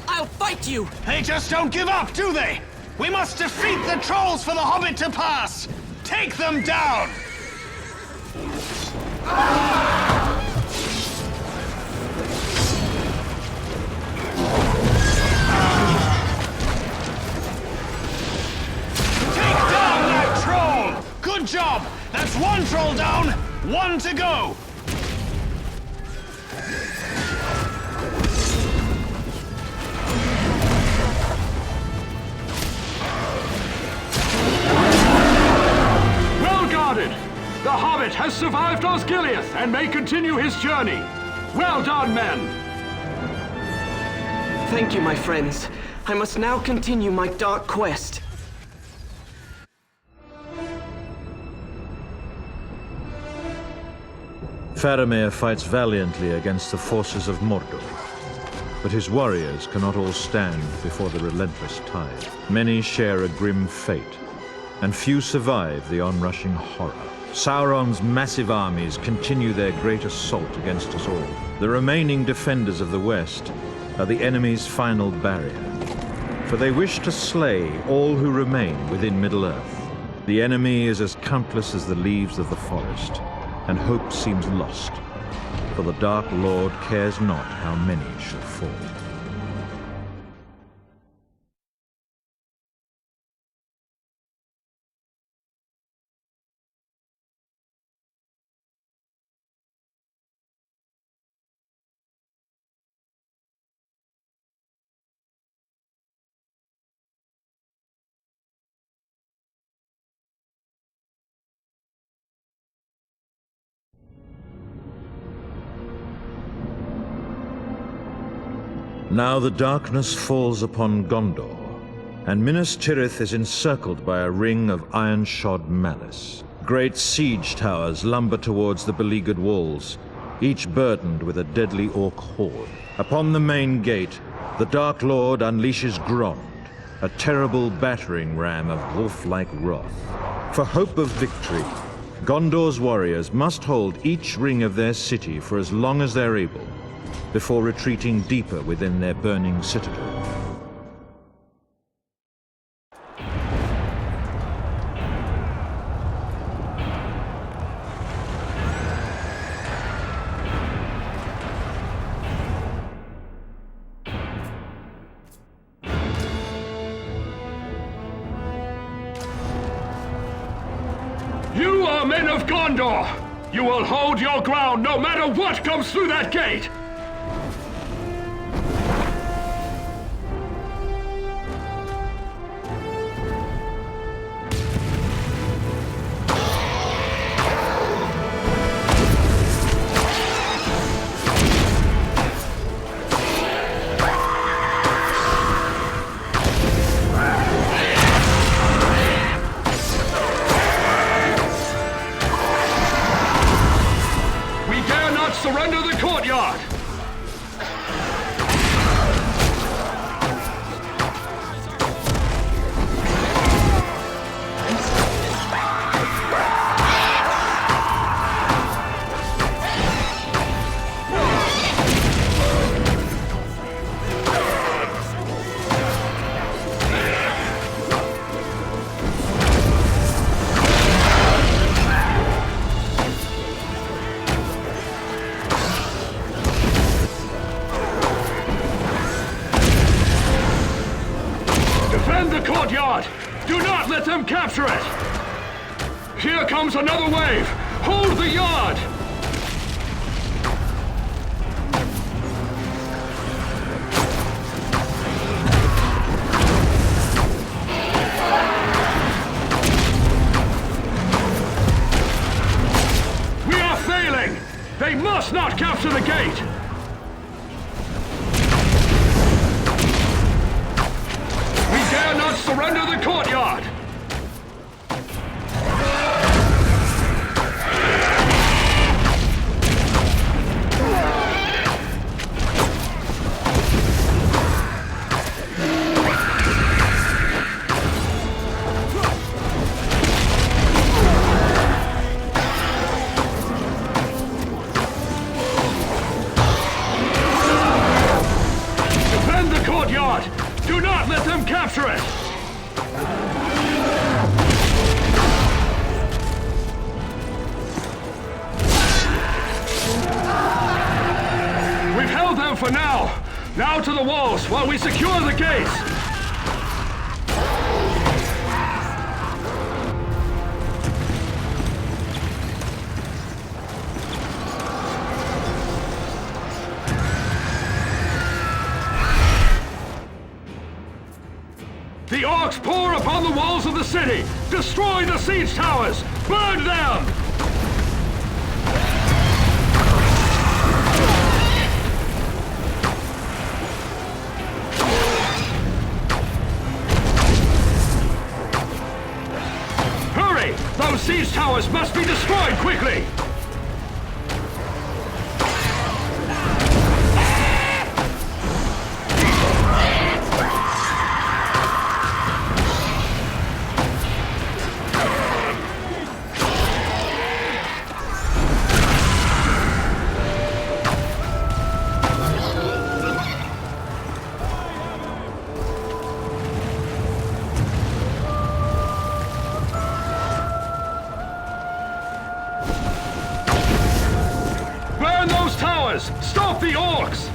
I'll fight you! They just don't give up, do they? We must defeat the trolls for the Hobbit to pass! Take them down! Take down that troll! Good job! That's one troll down, one to go! The Hobbit has survived Osgiliath and may continue his journey. Well done, men! Thank you, my friends. I must now continue my dark quest. Faramir fights valiantly against the forces of Mordor, but his warriors cannot all stand before the relentless tide. Many share a grim fate, and few survive the onrushing horror. Sauron's massive armies continue their great assault against us all. The remaining defenders of the West are the enemy's final barrier, for they wish to slay all who remain within Middle-earth. The enemy is as countless as the leaves of the forest, and hope seems lost, for the Dark Lord cares not how many shall fall. Now the darkness falls upon Gondor, and Minas Tirith is encircled by a ring of iron-shod malice. Great siege towers lumber towards the beleaguered walls, each burdened with a deadly orc horde. Upon the main gate, the Dark Lord unleashes Grond, a terrible battering ram of wolf-like wrath. For hope of victory, Gondor's warriors must hold each ring of their city for as long as they're able, before retreating deeper within their burning citadel. You are men of Gondor! You will hold your ground no matter what comes through that gate! Surrender the courtyard! Defend the courtyard! Do not let them capture it! Here comes another wave! Hold the yard! We are failing! They must not capture the gate! Dare not surrender the courtyard! for now. Now to the walls while we secure the gates. The orcs pour upon the walls of the city! Destroy the siege towers! Burn them! Hurry! Those siege towers must be destroyed quickly! Stop the orcs!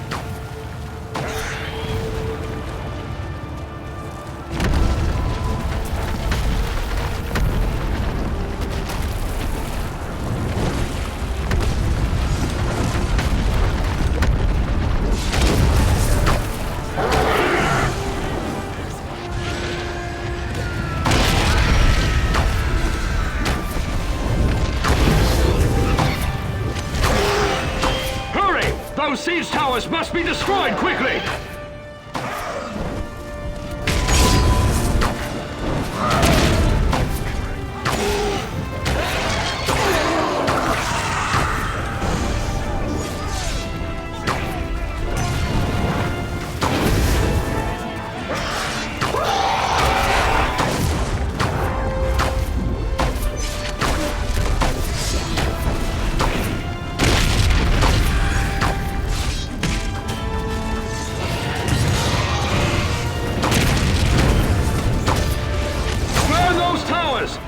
Those siege towers must be destroyed quickly!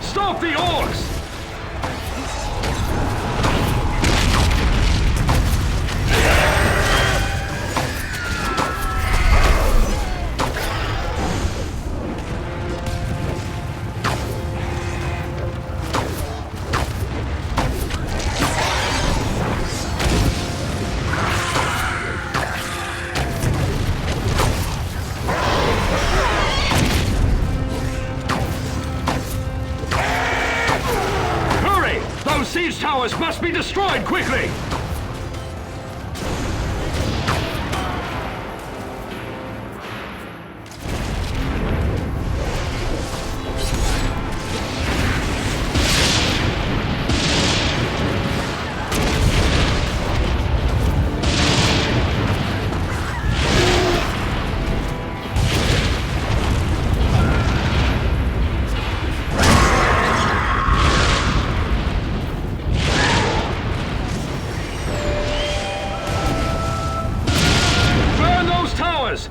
Stop the orcs! Siege towers must be destroyed quickly!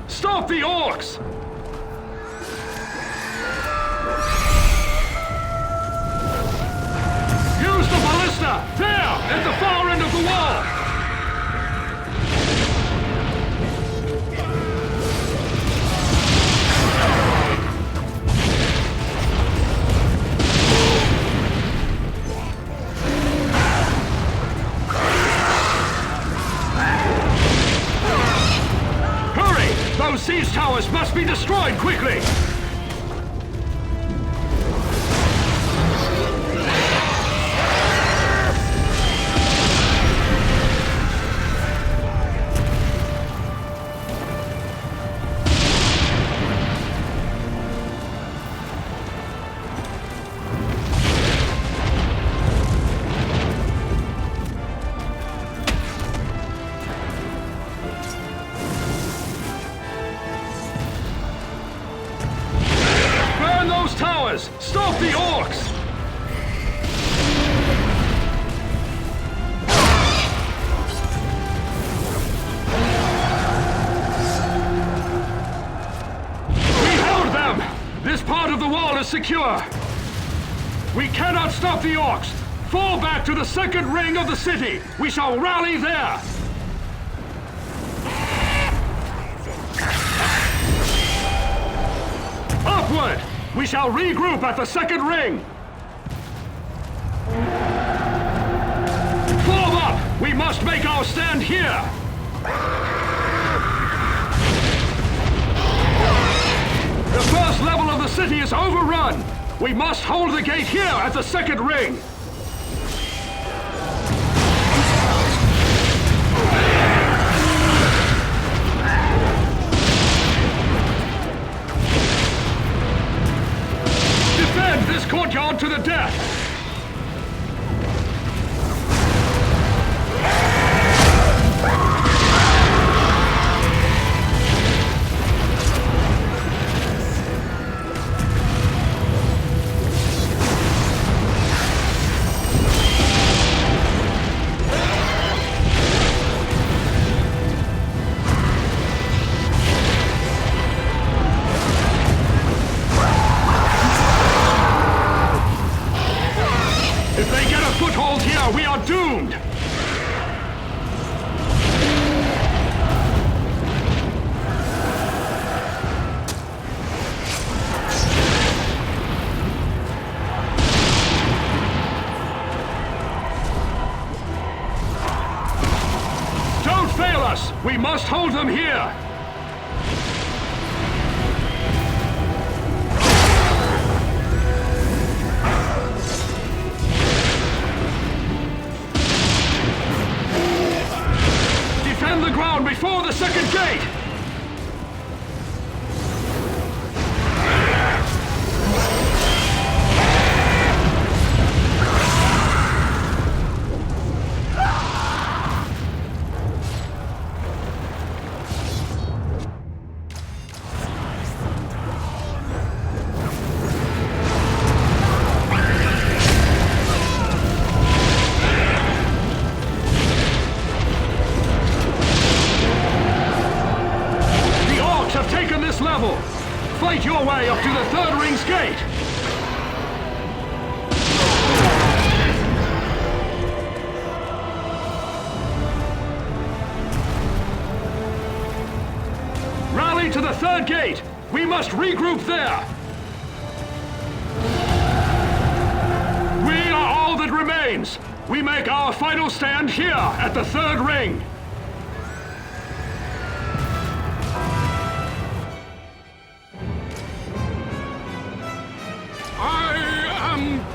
Stop the orcs! Use the ballista! There! At the far end of the wall! Those siege towers must be destroyed quickly! Stop the orcs! We held them! This part of the wall is secure! We cannot stop the orcs! Fall back to the second ring of the city! We shall rally there! We shall regroup at the second ring! Form up! We must make our stand here! The first level of the city is overrun! We must hold the gate here at the second ring! Defend this courtyard to the death! We are doomed! Don't fail us! We must hold them here! The ground before the second gate! Level. Fight your way up to the third ring's gate! Rally to the third gate! We must regroup there! We are all that remains! We make our final stand here at the third ring!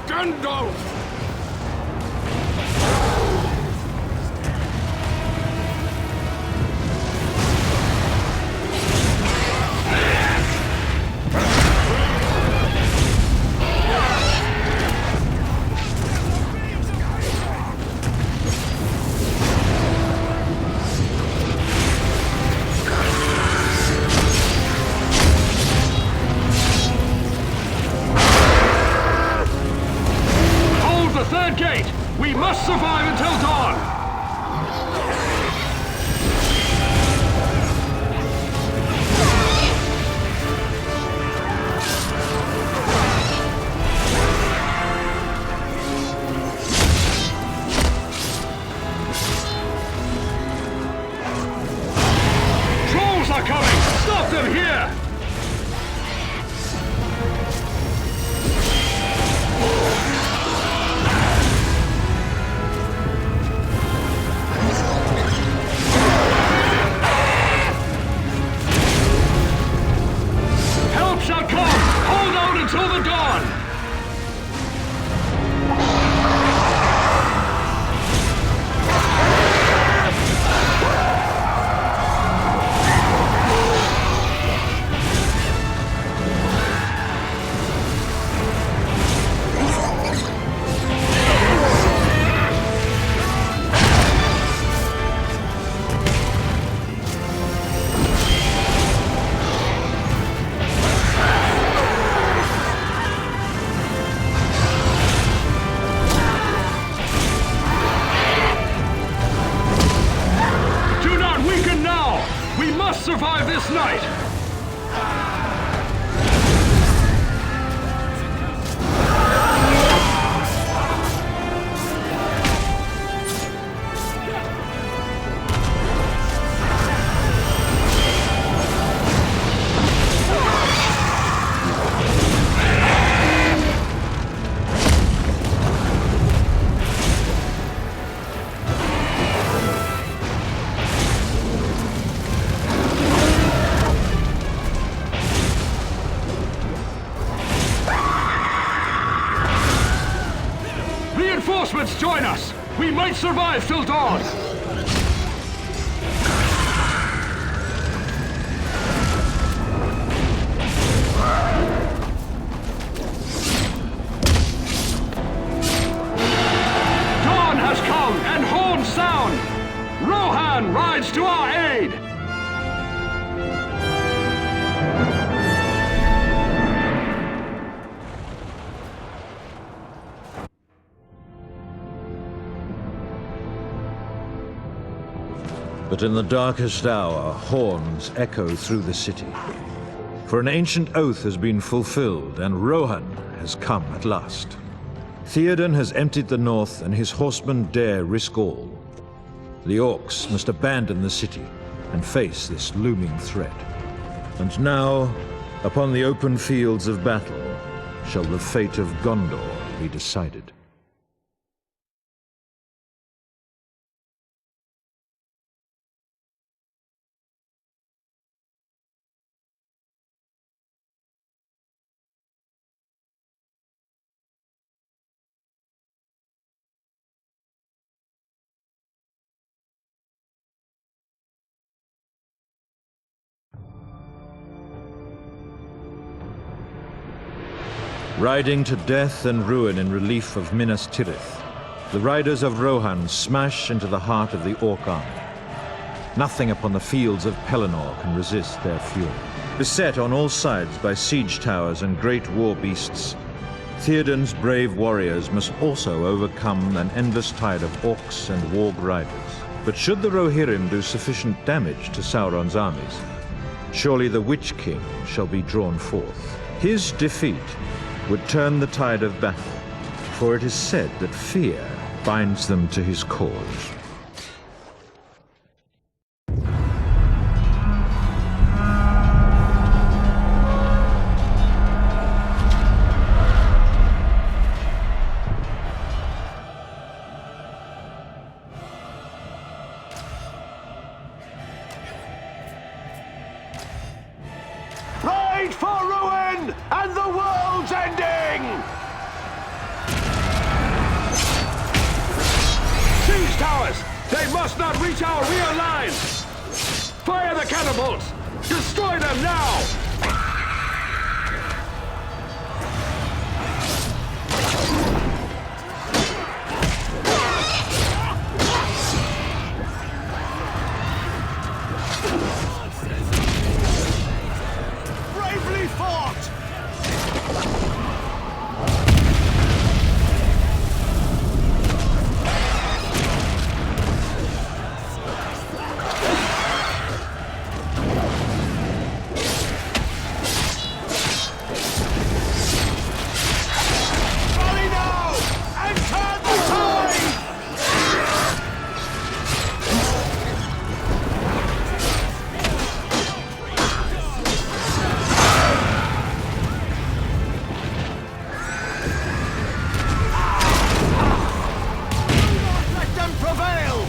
Gandalf! We must survive until dawn! Trolls are coming! Stop them here! Shall come! Hold out until the dawn! Survive this night! might survive till dawn! Dawn has come, and horns sound! Rohan rides to our aid! But in the darkest hour, horns echo through the city. For an ancient oath has been fulfilled, and Rohan has come at last. Theoden has emptied the north, and his horsemen dare risk all. The orcs must abandon the city and face this looming threat. And now, upon the open fields of battle, shall the fate of Gondor be decided. Riding to death and ruin in relief of Minas Tirith, the riders of Rohan smash into the heart of the Orc army. Nothing upon the fields of Pelennor can resist their fury. Beset on all sides by siege towers and great war beasts, Theoden's brave warriors must also overcome an endless tide of orcs and warg riders. But should the Rohirrim do sufficient damage to Sauron's armies, surely the Witch King shall be drawn forth. His defeat would turn the tide of battle, for it is said that fear binds them to his cause. Ride for ruin and the world's ending! Siege towers! They must not reach our rear lines! Fire the cannibals! Destroy them now! Bravely fought! Rally now! And turn the tide! Let them prevail!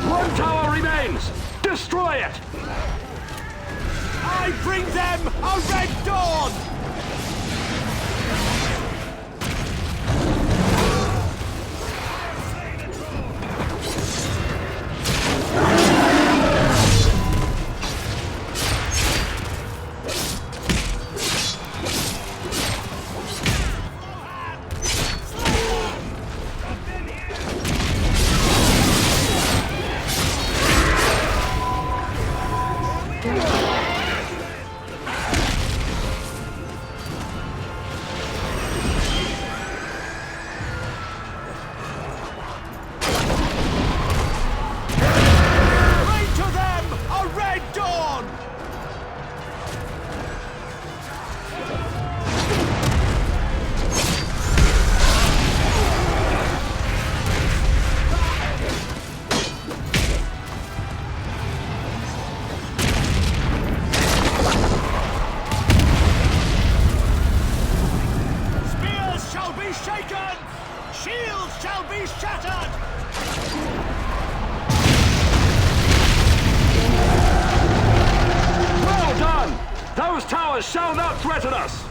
One tower remains! Destroy it! I bring them a red dawn! Bring to them a red dawn! shall not threaten us!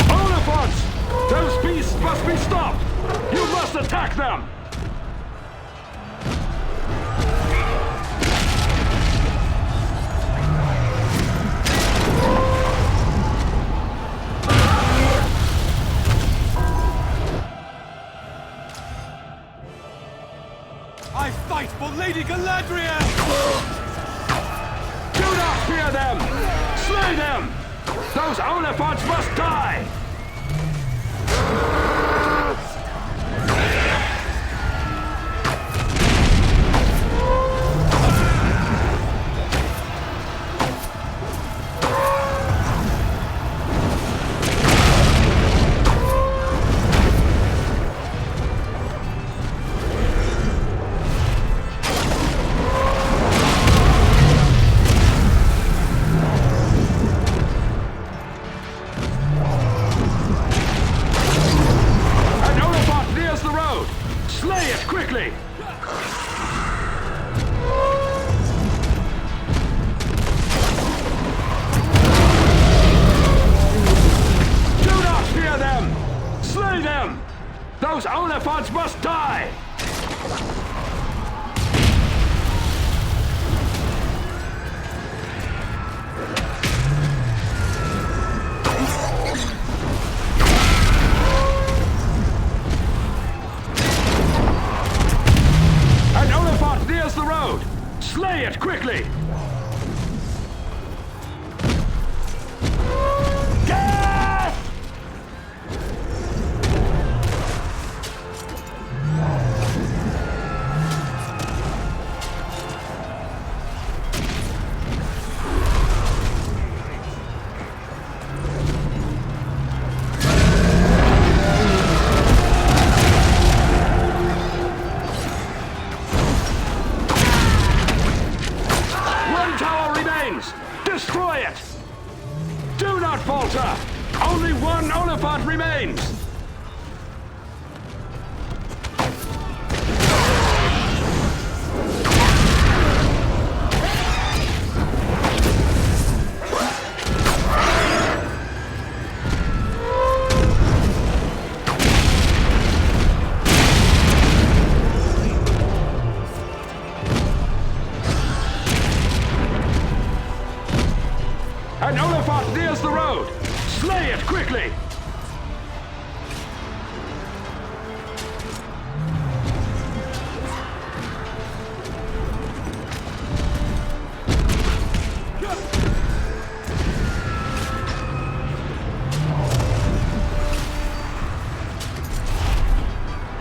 Oliphants! Those beasts must be stopped! You must attack them! I fight for Lady Galadriel! Do not fear them! Slay them! Those Oliphants must die! Those Oliphants must die! An Oliphant nears the road! Slay it quickly! Destroy it! Do not falter! Only one Oliphant remains! An Oliphant nears the road! Slay it quickly!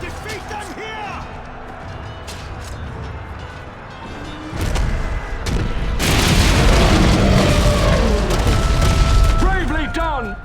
Defeat them here! Bravely done!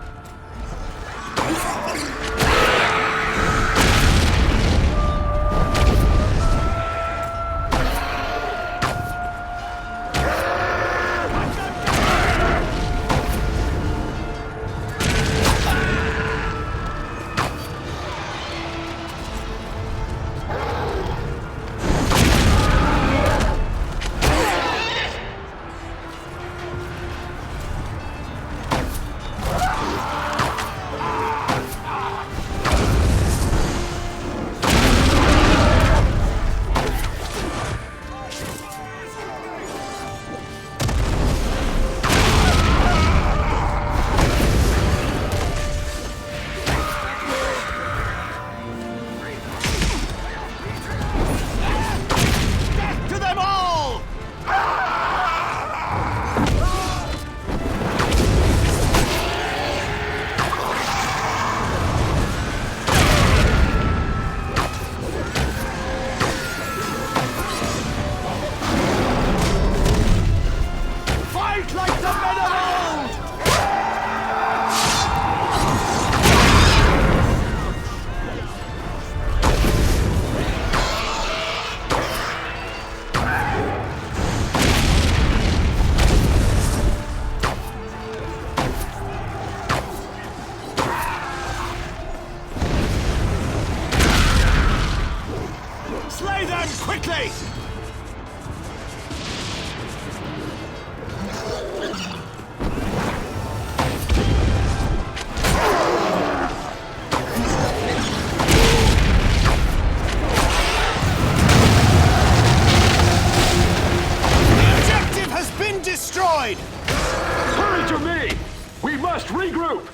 must regroup!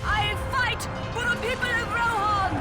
I fight for the people of Rohan!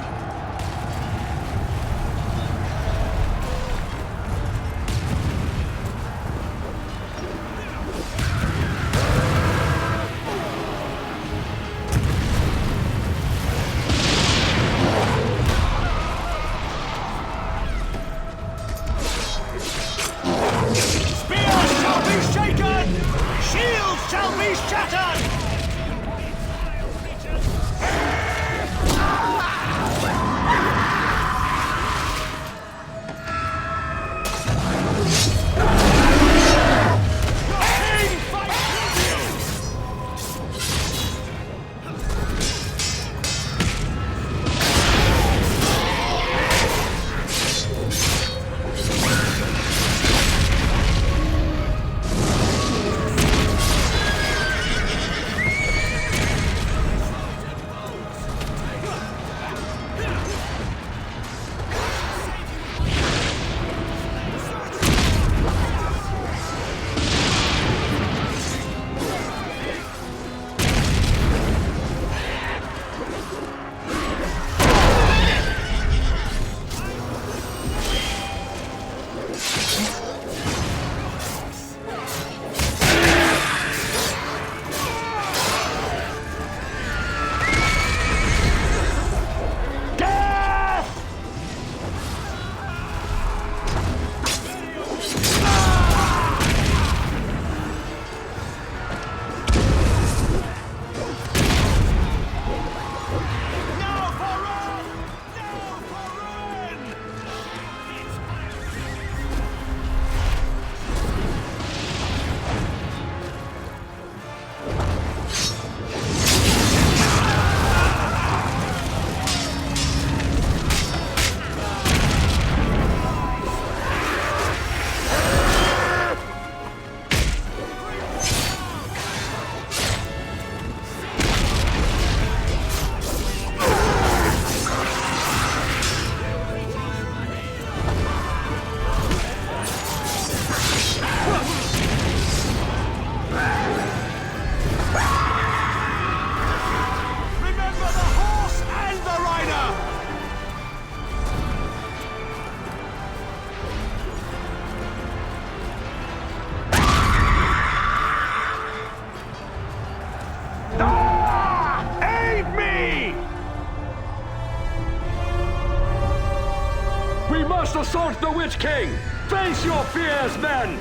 Assault the Witch King! Face your fears, men!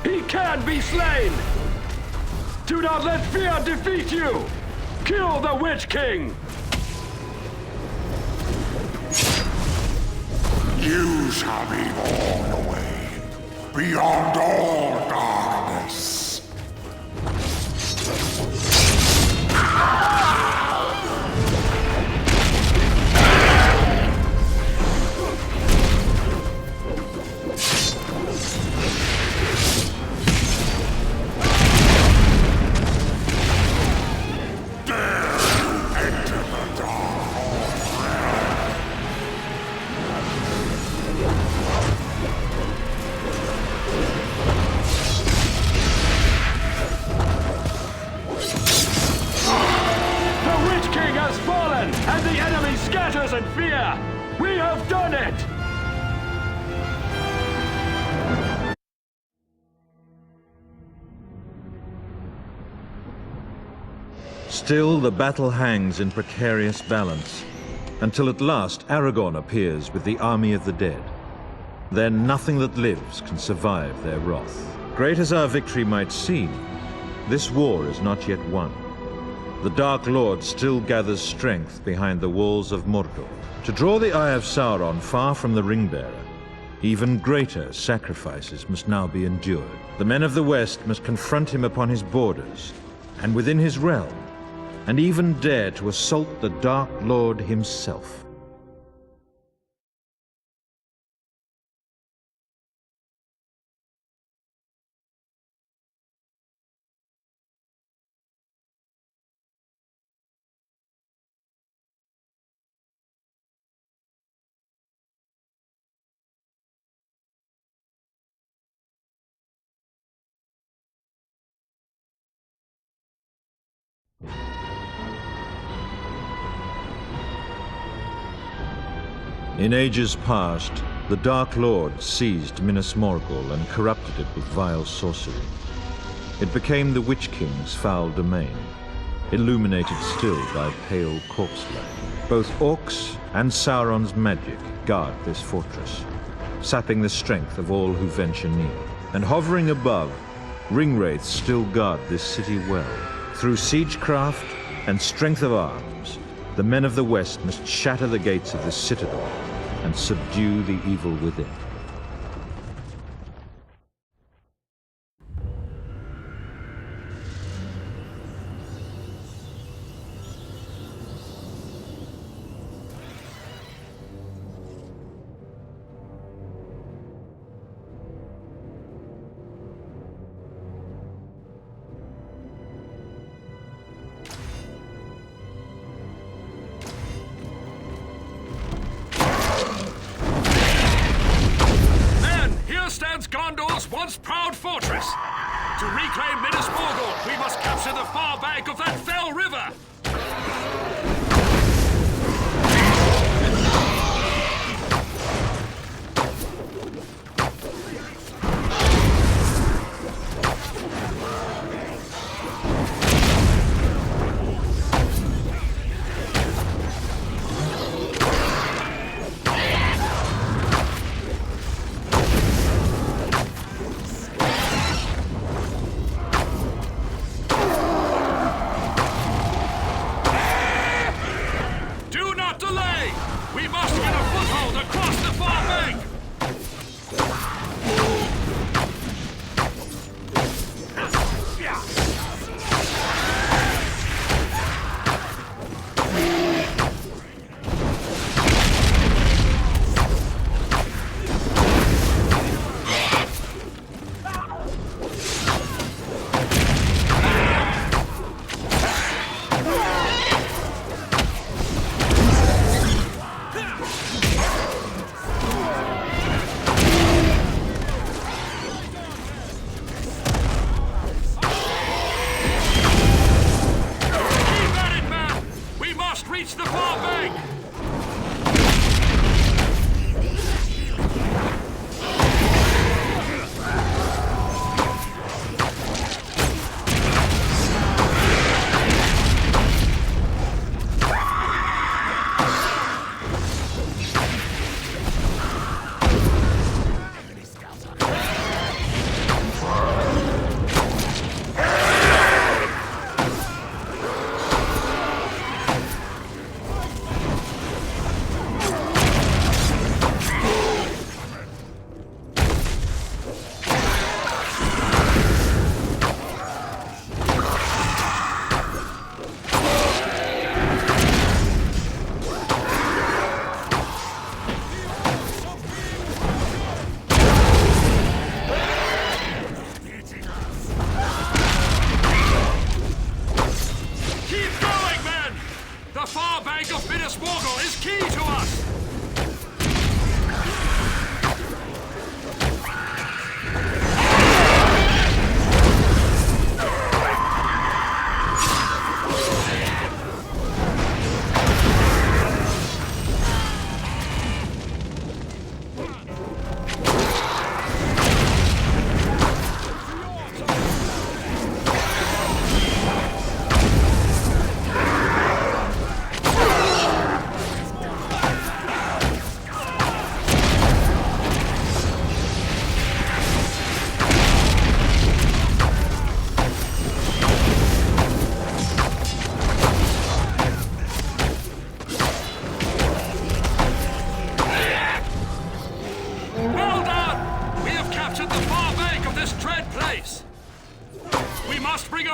He can be slain! Do not let fear defeat you! Kill the Witch King! You shall be borne away beyond all darkness. And the enemy scatters in fear! We have done it! Still, the battle hangs in precarious balance, until at last Aragorn appears with the army of the dead. Then nothing that lives can survive their wrath. Great as our victory might seem, this war is not yet won. The Dark Lord still gathers strength behind the walls of Morgul. To draw the Eye of Sauron far from the Ringbearer, even greater sacrifices must now be endured. The men of the West must confront him upon his borders, and within his realm, and even dare to assault the Dark Lord himself. In ages past, the Dark Lord seized Minas Morgul and corrupted it with vile sorcery. It became the Witch King's foul domain, illuminated still by pale corpse-light. Both orcs and Sauron's magic guard this fortress, sapping the strength of all who venture near. And hovering above, ringwraiths still guard this city well. Through siegecraft and strength of arms, the men of the West must shatter the gates of this citadel and subdue the evil within. Stands Gondor's once proud fortress. To reclaim Minas Morgul, we must capture the far bank of that fell river.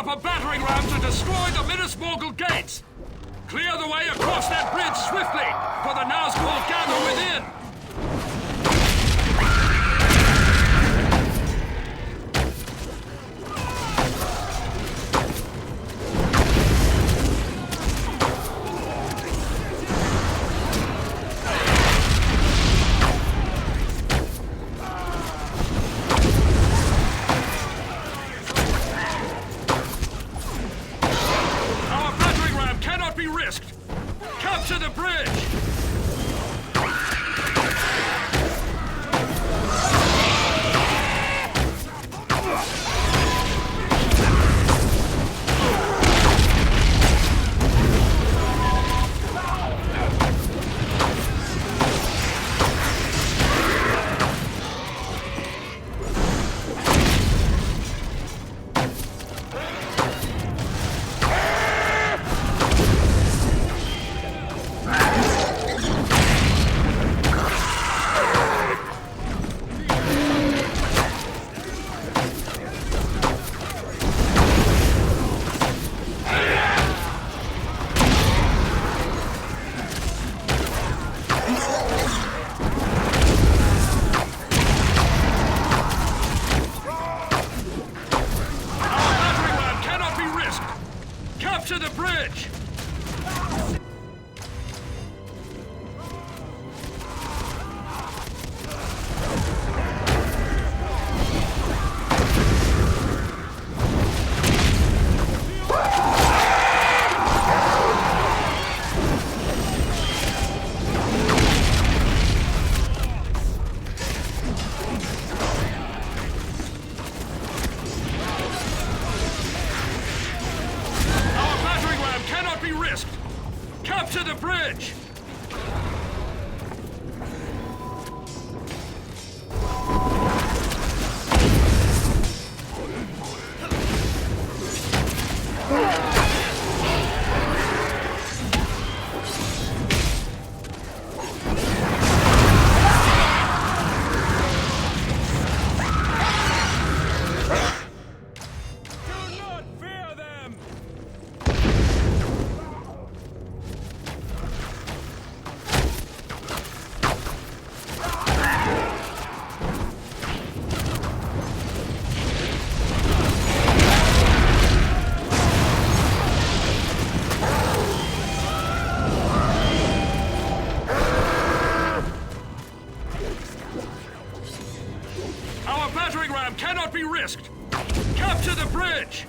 up a battering ram to destroy the Minas Morgul gates! Clear the way across that bridge swiftly, for the Nazgul gather within! Our risked. Capture the bridge! Capture the bridge! Cannot be risked! Capture the bridge!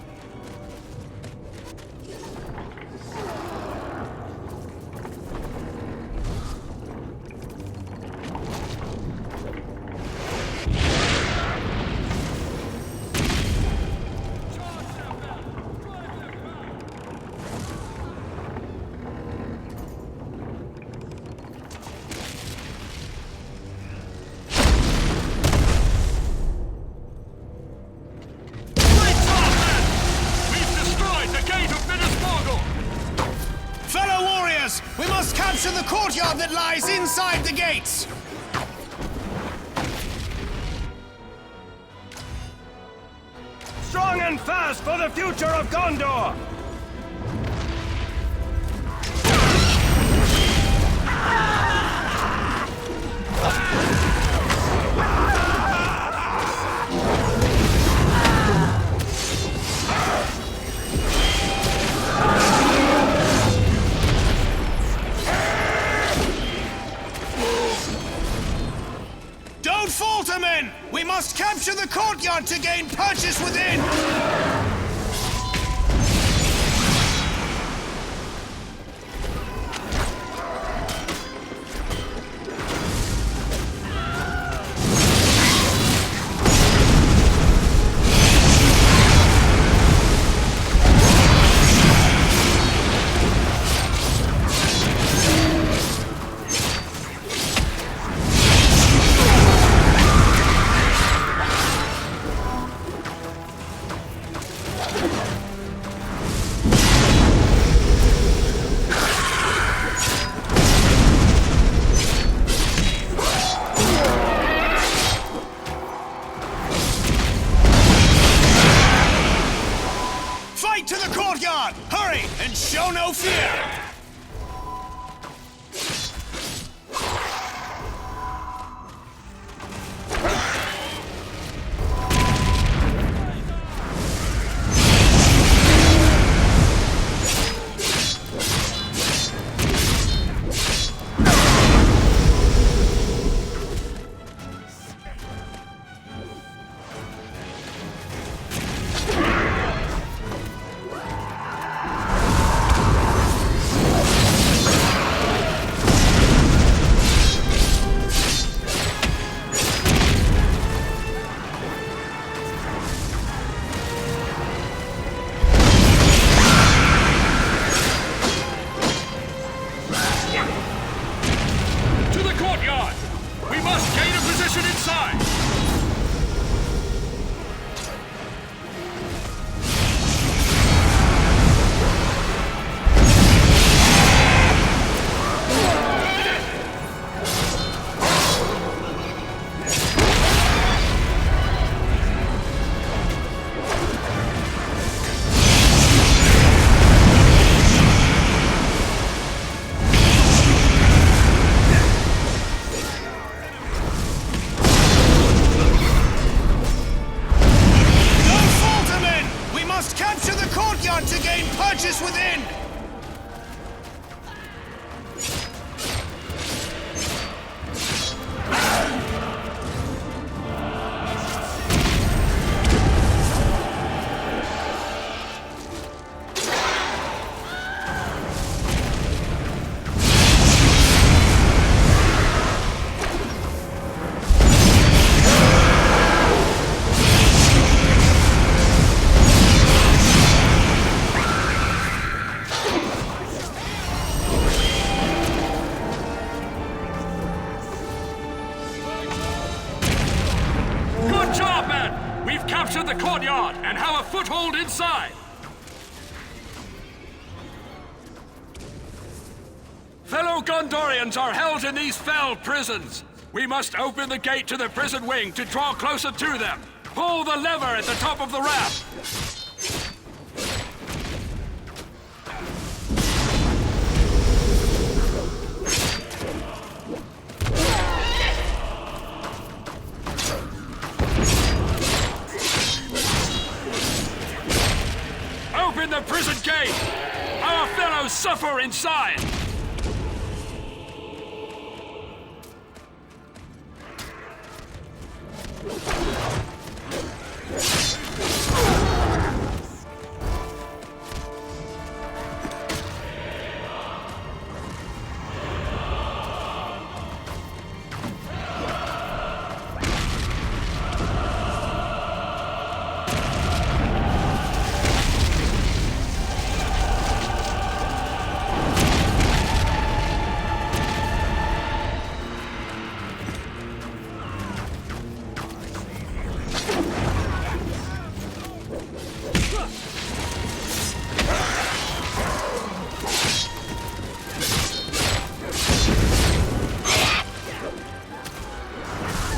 We must capture the courtyard that lies inside the gates! Strong and fast for the future of Gondor! Don't falter, men! We must capture the courtyard to gain purchase within! To the courtyard! Hurry, and show no fear! courtyard and have a foothold inside. Fellow Gondorians are held in these fell prisons. We must open the gate to the prison wing to draw closer to them. Pull the lever at the top of the ramp. Open the prison gate! Our fellows suffer inside!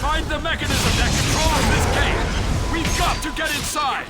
Find the mechanism that controls this gate! We've got to get inside!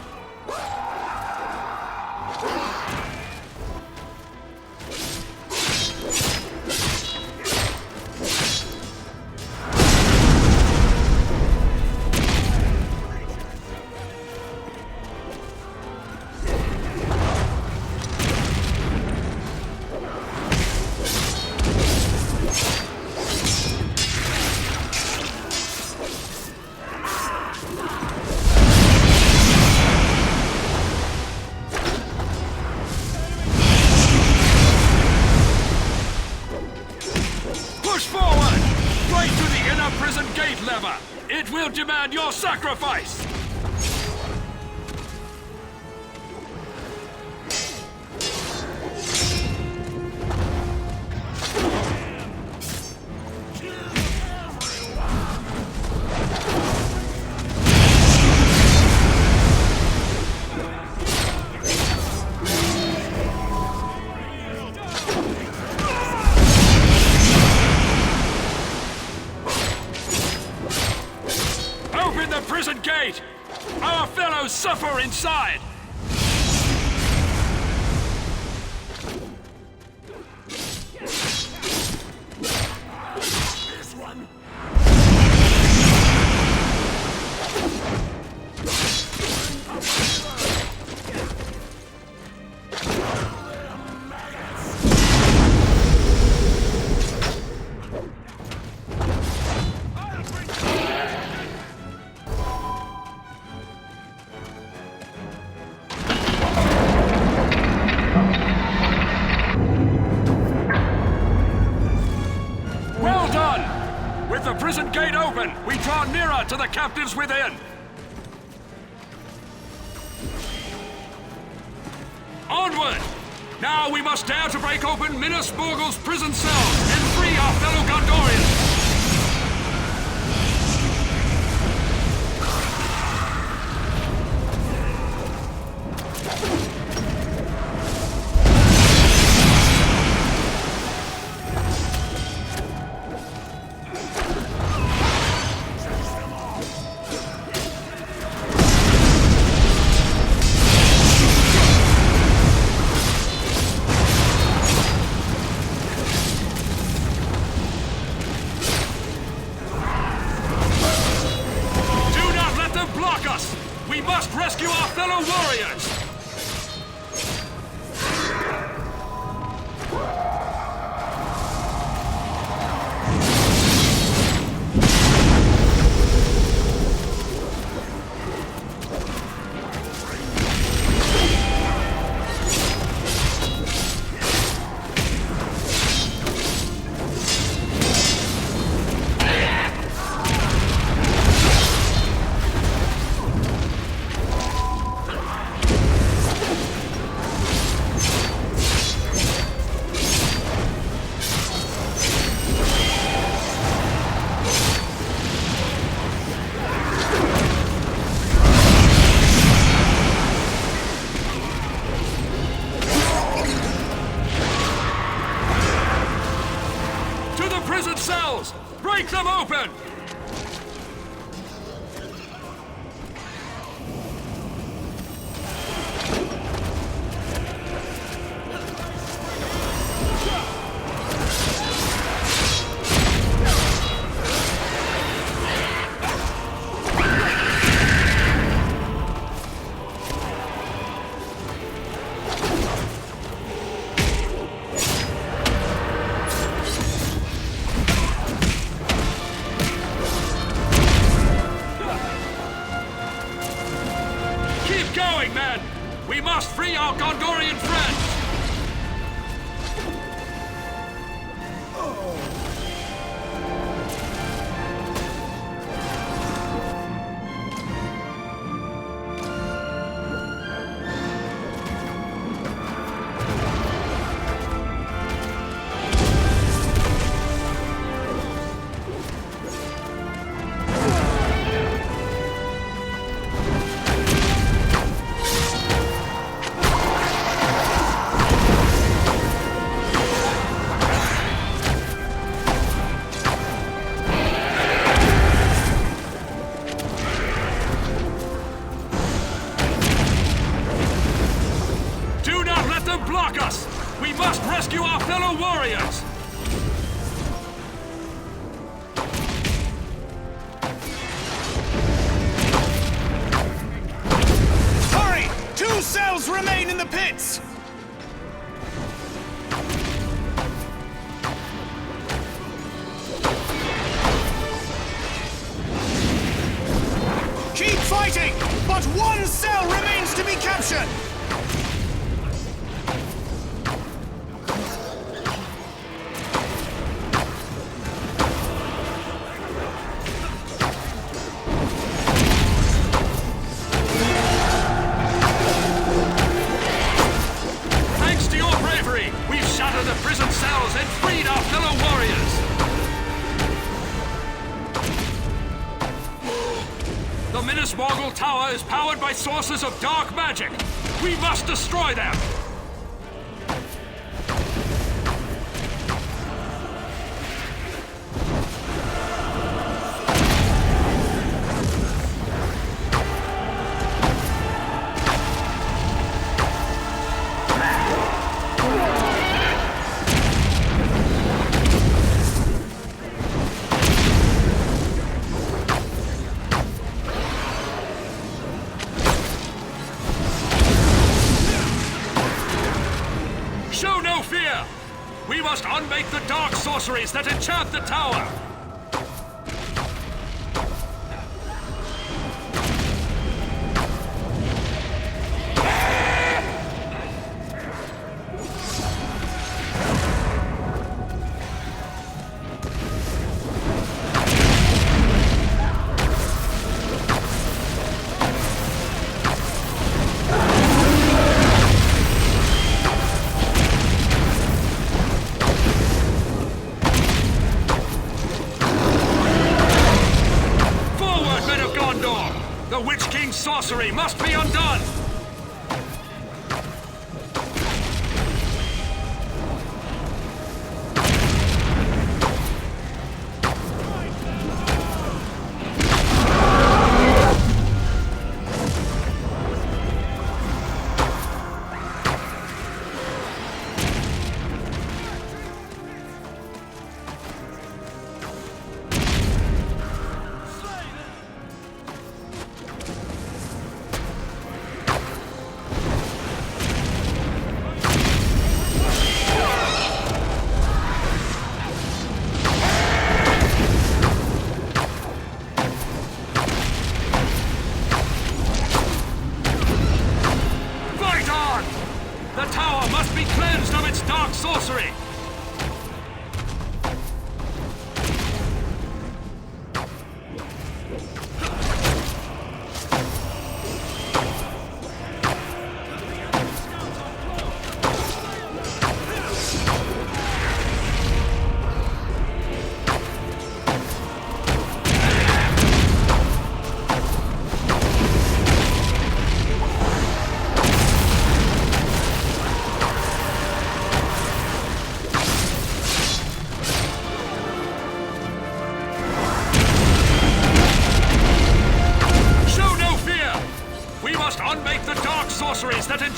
Push forward! Right to the inner prison gate lever! It will demand your sacrifice! Open the prison gate! Our fellows suffer inside! This one. Well done! With the prison gate open, we draw nearer to the captives within! Onward! Now we must dare to break open Minas Morgul's prison cells and free our fellow Gondorians! prison cells! Break them open! Free our Gondorian friends! Rescue our fellow warriors! Hurry! 2 cells remain in the pits! Keep fighting! But 1 cell remains to be captured! The Minas Morgul Tower is powered by sources of dark magic. We must destroy them! Show no fear! We must unmake the dark sorceries that enchant the tower!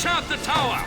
enchant the tower!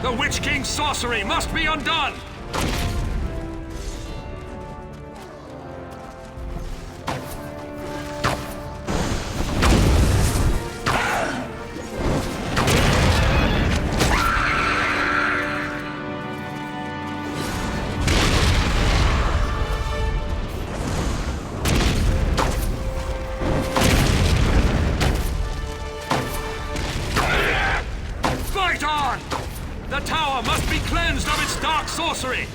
The Witch King's sorcery must be undone! Fight on! The tower must be cleansed of its dark sorcery!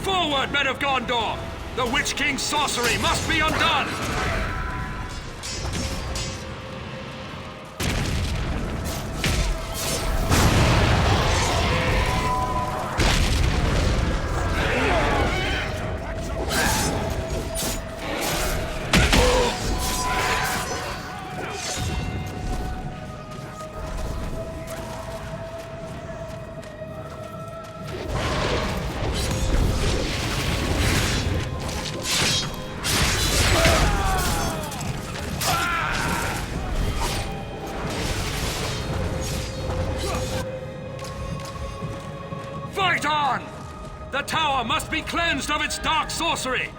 Forward, men of Gondor! The Witch King's sorcery must be undone! Fight on! The tower must be cleansed of its dark sorcery!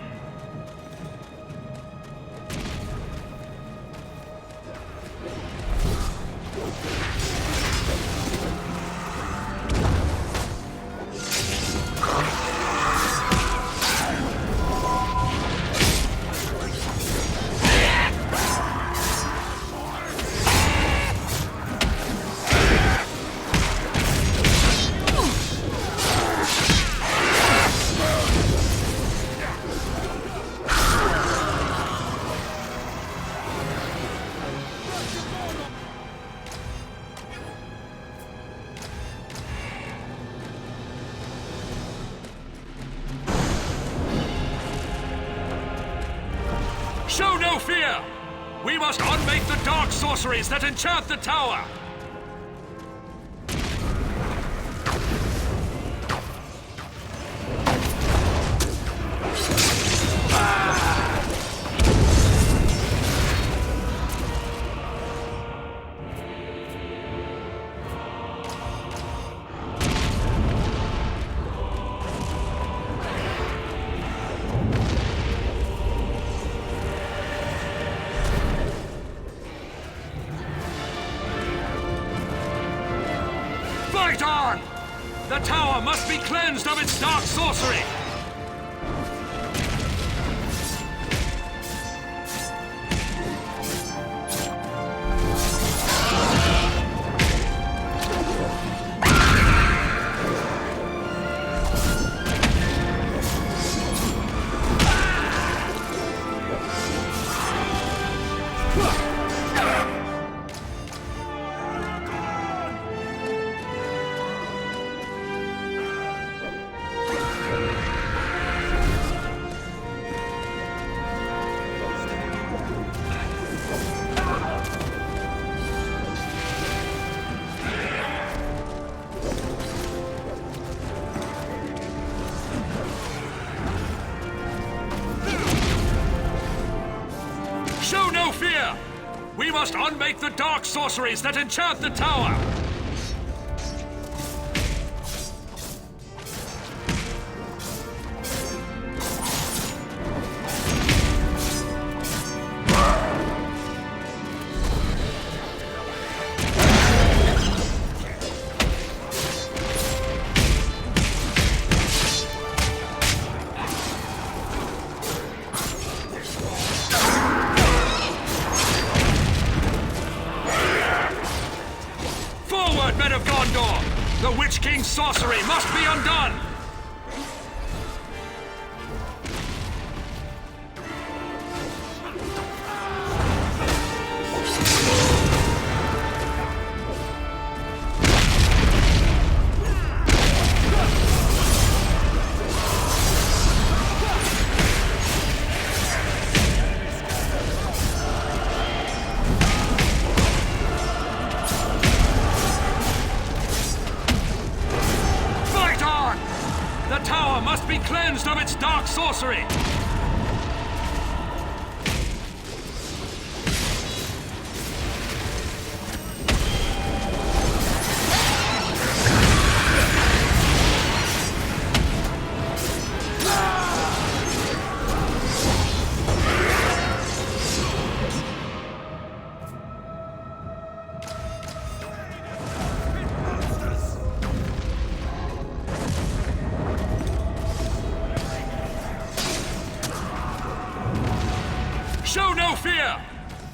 Show no fear! We must unmake the dark sorceries that enchant the tower! Fight on! The tower must be cleansed of its dark sorcery! unmake the dark sorceries that enchant the tower! Men of Gondor! The Witch King's sorcery must be undone! Must be cleansed of its dark sorcery! Show no fear!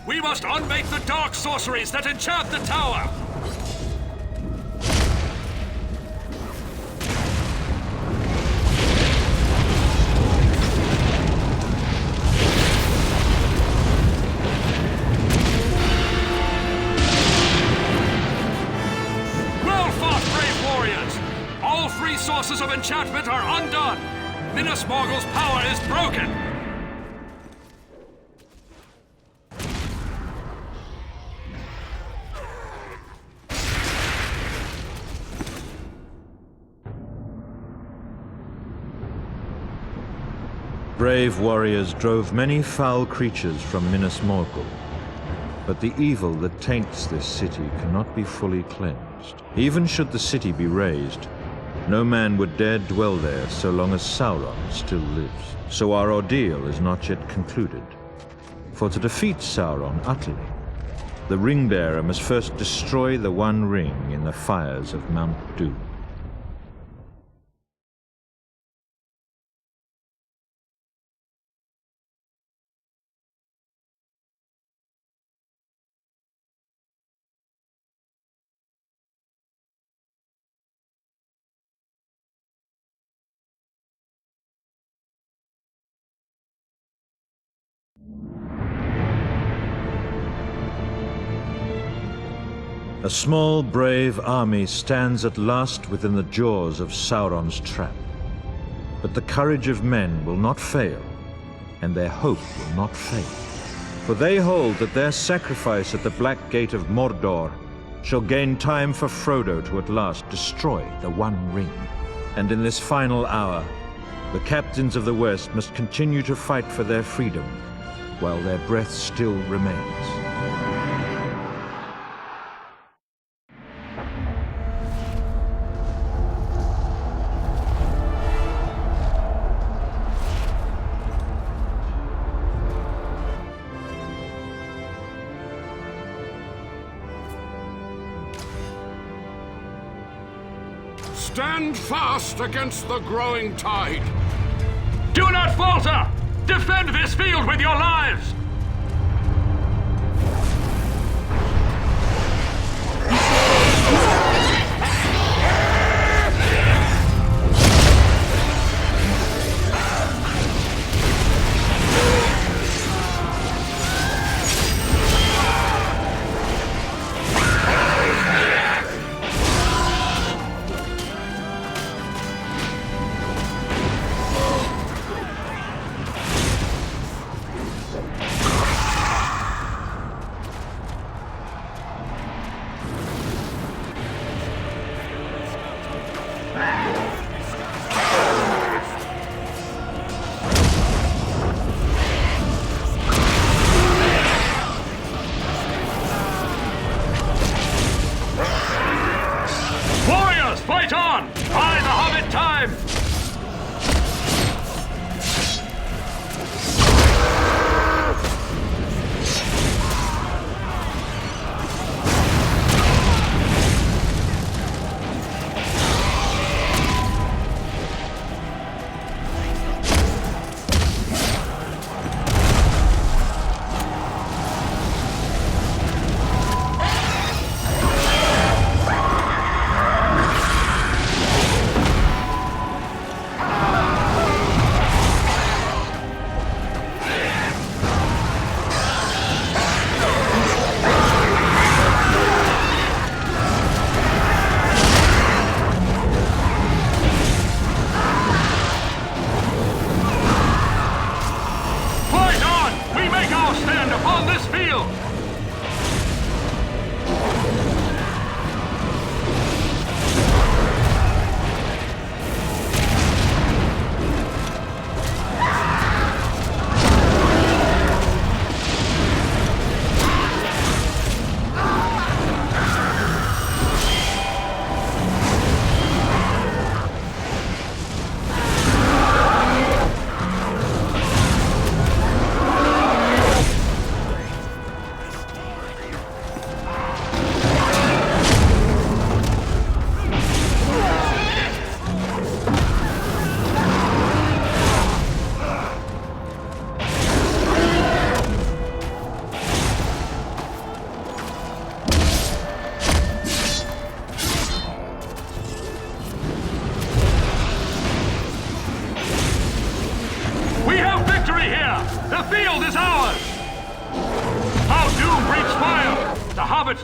We must unmake the dark sorceries that enchant the tower! Well fought, brave warriors! All three sources of enchantment are undone! Minas Morgul's power is broken! Brave warriors drove many foul creatures from Minas Morgul, but the evil that taints this city cannot be fully cleansed. Even should the city be razed, no man would dare dwell there so long as Sauron still lives. So our ordeal is not yet concluded. For to defeat Sauron utterly, the Ring-Bearer must first destroy the One Ring in the fires of Mount Doom. A small, brave army stands at last within the jaws of Sauron's trap. But the courage of men will not fail, and their hope will not fade. For they hold that their sacrifice at the Black Gate of Mordor shall gain time for Frodo to at last destroy the One Ring. And in this final hour, the captains of the West must continue to fight for their freedom, while their breath still remains. Stand fast against the growing tide. Do not falter! Defend this field with your lives! time!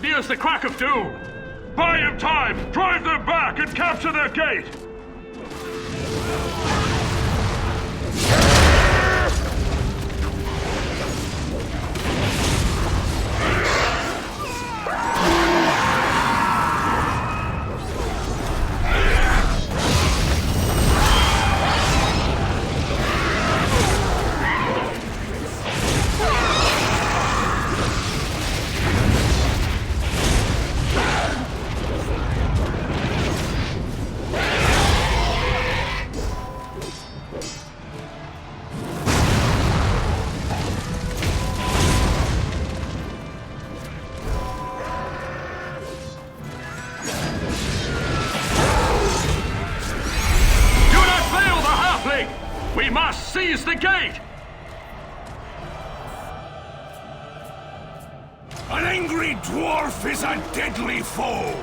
Nears the crack of doom! Buy him time! Drive them back and capture their gate! We must seize the gate! An angry dwarf is a deadly foe!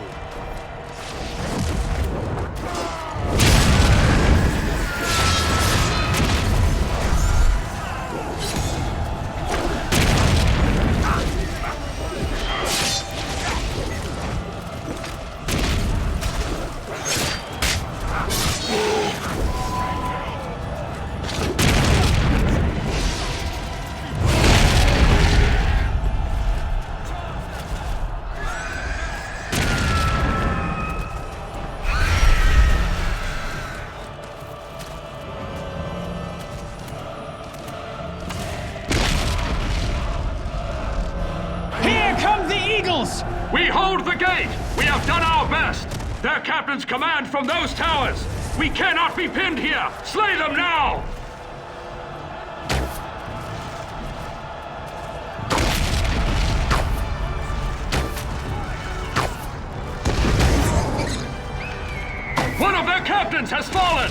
We hold the gate! We have done our best! Their captains command from those towers! We cannot be pinned here! Slay them now! One of their captains has fallen!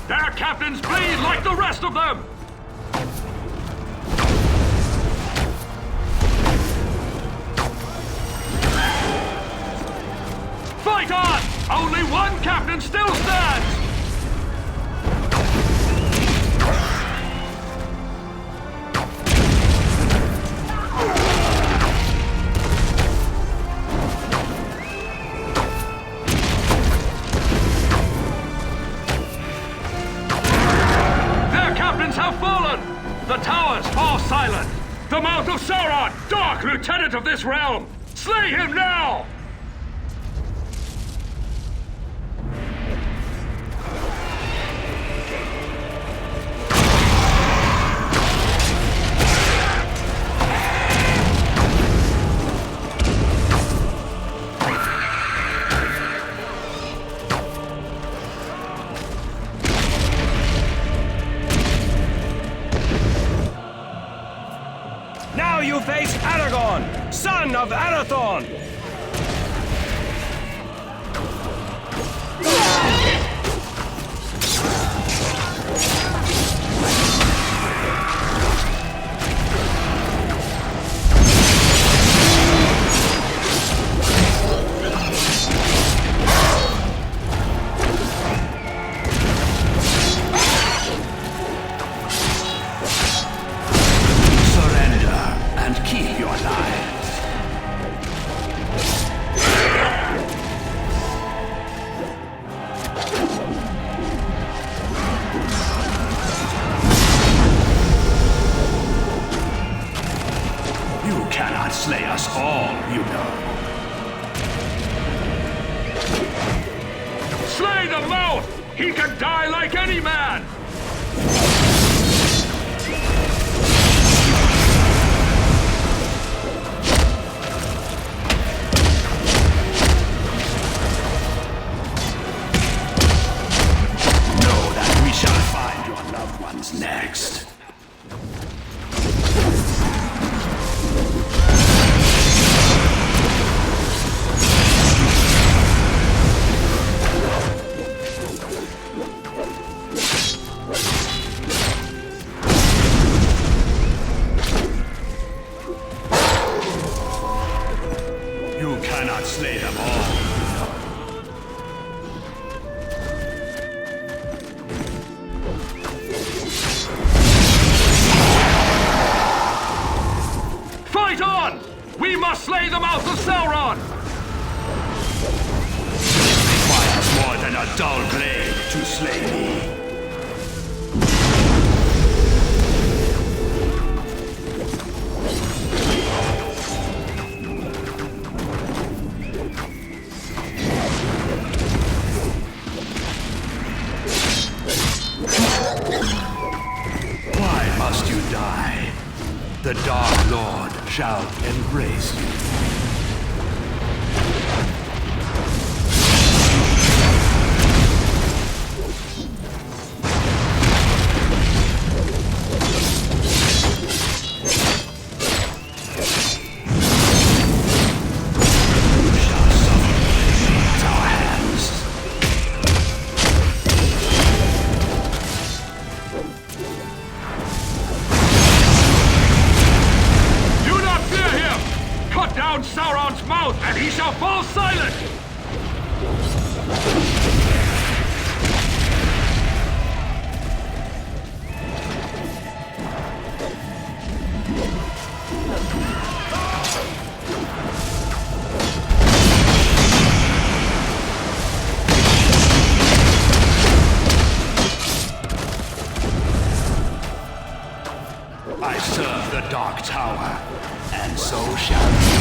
Their captains bleed like the rest of them! Fight on! Only one captain still stands! The mouth of Sauron! Dark Lieutenant of this realm! Slay him now! Now you face Aragorn, son of Arathorn! Slay us all, you know. Slay the mouth! He can die like any man! Know that we shall find your loved ones next. Slay them all. Fight on! We must slay the mouth of Sauron! It requires more than a dull blade to slay me. The Dark Lord shall embrace you. Sauron's mouth, and he shall fall silent! I serve the Dark Tower, and so shall you.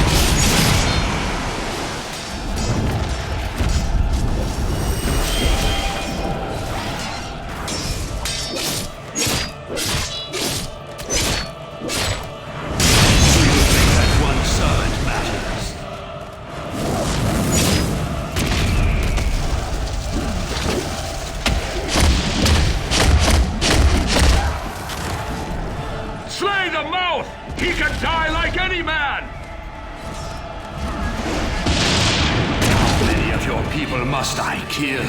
Slay the mouth! He can die like any man! How many of your people must I kill?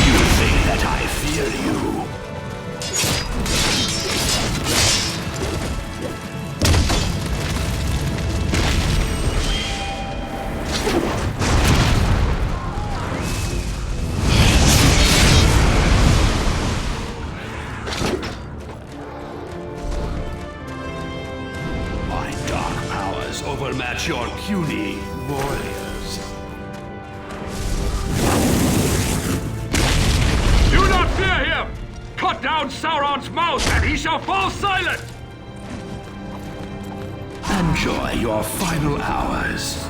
You think that I fear you? match your puny warriors. Do not fear him! Cut down Sauron's mouth and he shall fall silent! Enjoy your final hours.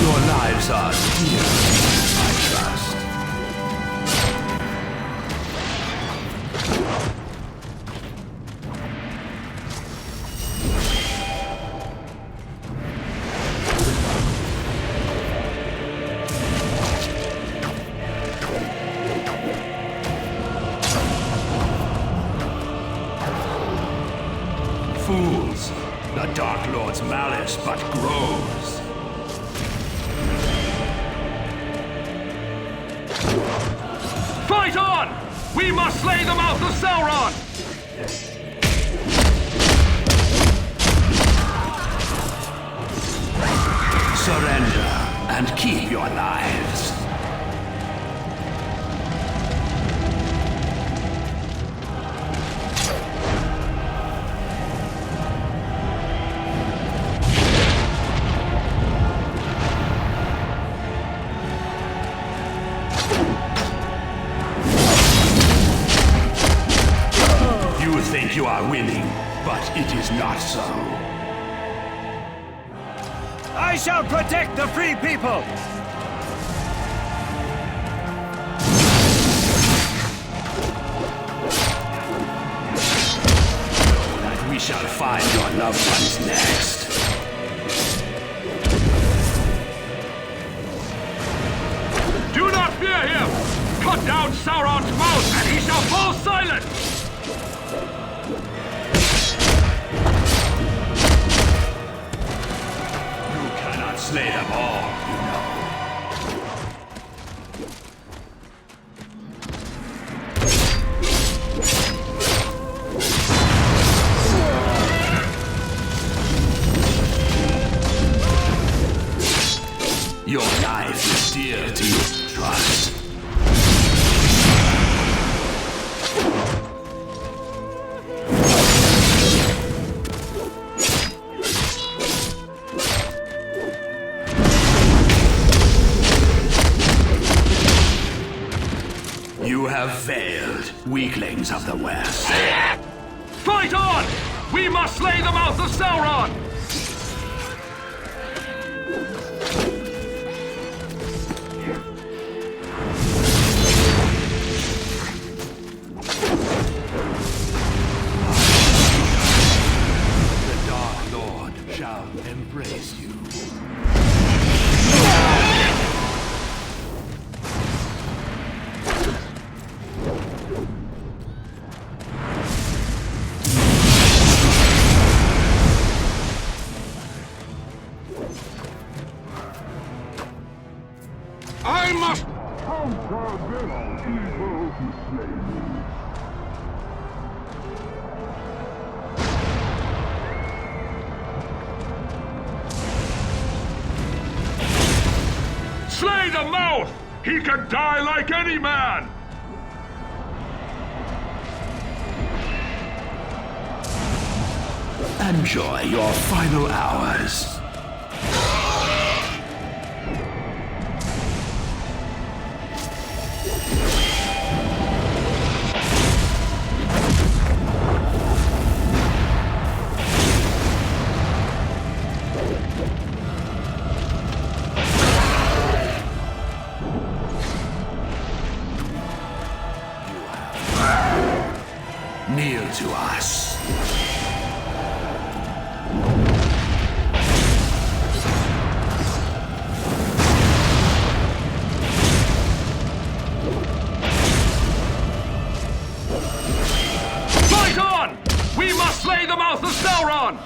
Your lives are dear, I trust. Fools! The Dark Lord's malice but grows. Fight on! We must slay the mouth of Sauron! Surrender and keep your lives. You think you are winning, but it is not so. I shall protect the free people! And we shall find your loved ones next. Do not fear him! Cut down Sauron's mouth and he shall fall silent! You cannot slay them all, you know. Your life is dear to you, trust. You have failed, weaklings of the West. Fight on! We must slay the mouth of Sauron! The Dark Lord shall embrace you. I must conquer this evil to slay me. Slay the mouth! He can die like any man! Enjoy your final hours. Kneel to us. Fight on! We must slay the mouth of Sauron!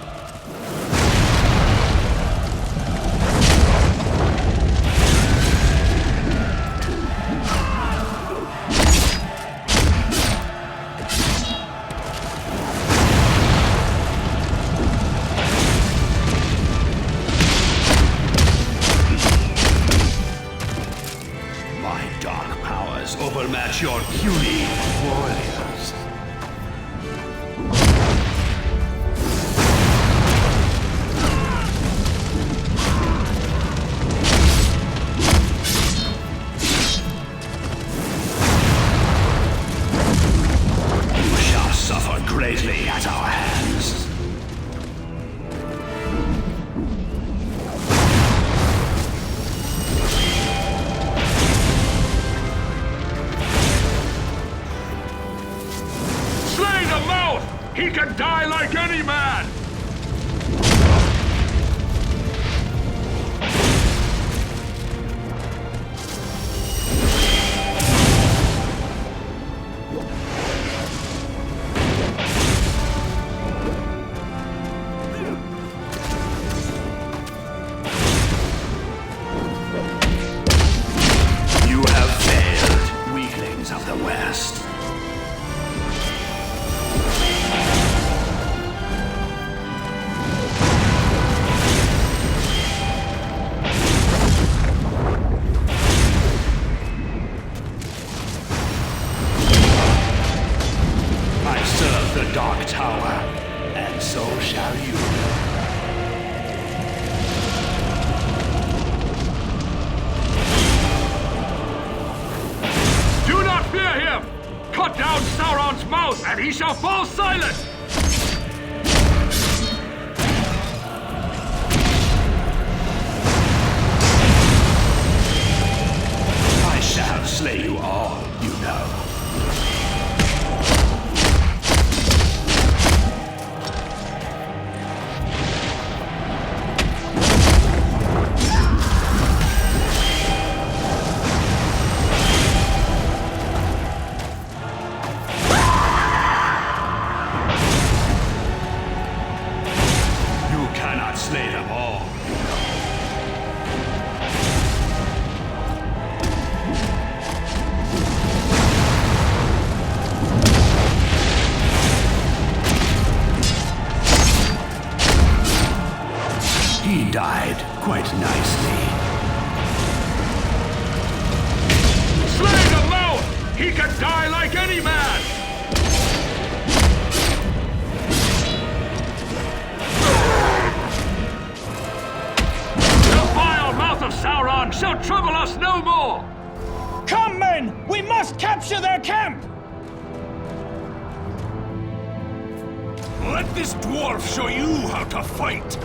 will match your puny warriors. You shall suffer greatly at our hands. He can die like any man! You have failed, weaklings of the West. Dark Tower, and so shall you. Do not fear him! Cut down Sauron's mouth, and he shall fall silent! I shall slay you all, you know. Slay them all. He died quite nicely. Slay the mouth! He can die like any man! Of Sauron shall trouble us no more! Come, men! We must capture their camp! Let this dwarf show you how to fight!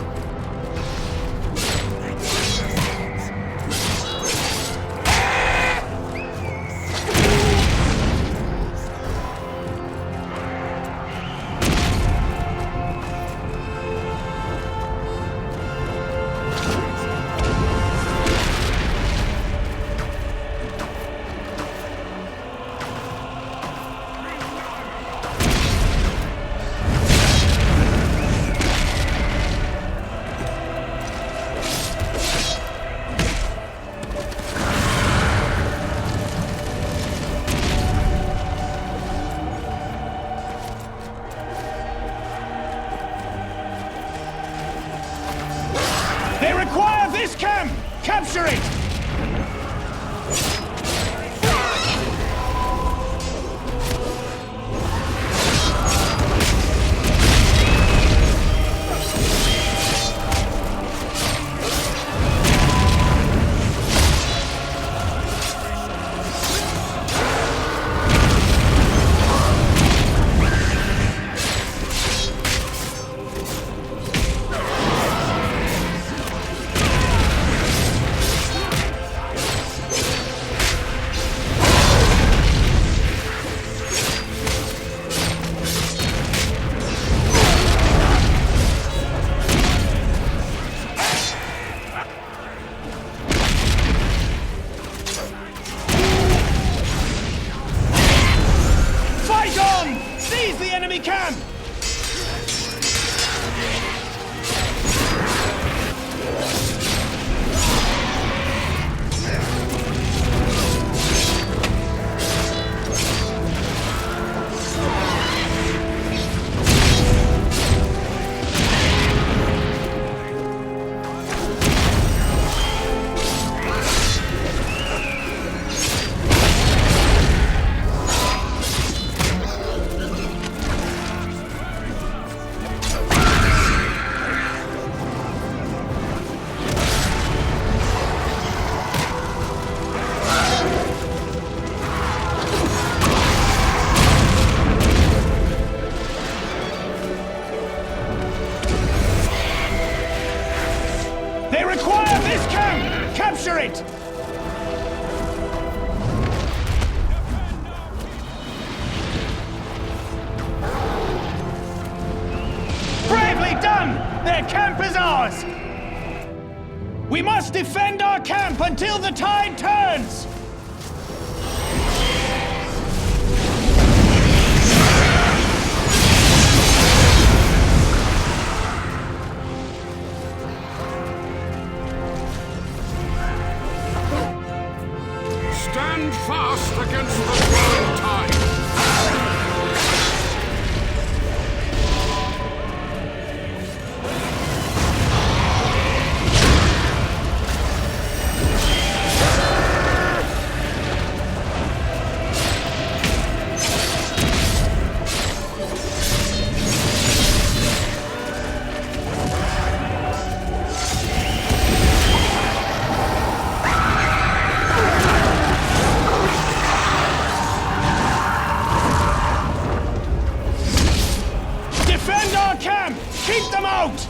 They require this camp! Capture it! require this camp! Capture it! Bravely done! Their camp is ours! We must defend our camp until the tide turns! Stand fast against the flowing tide! Keep them out!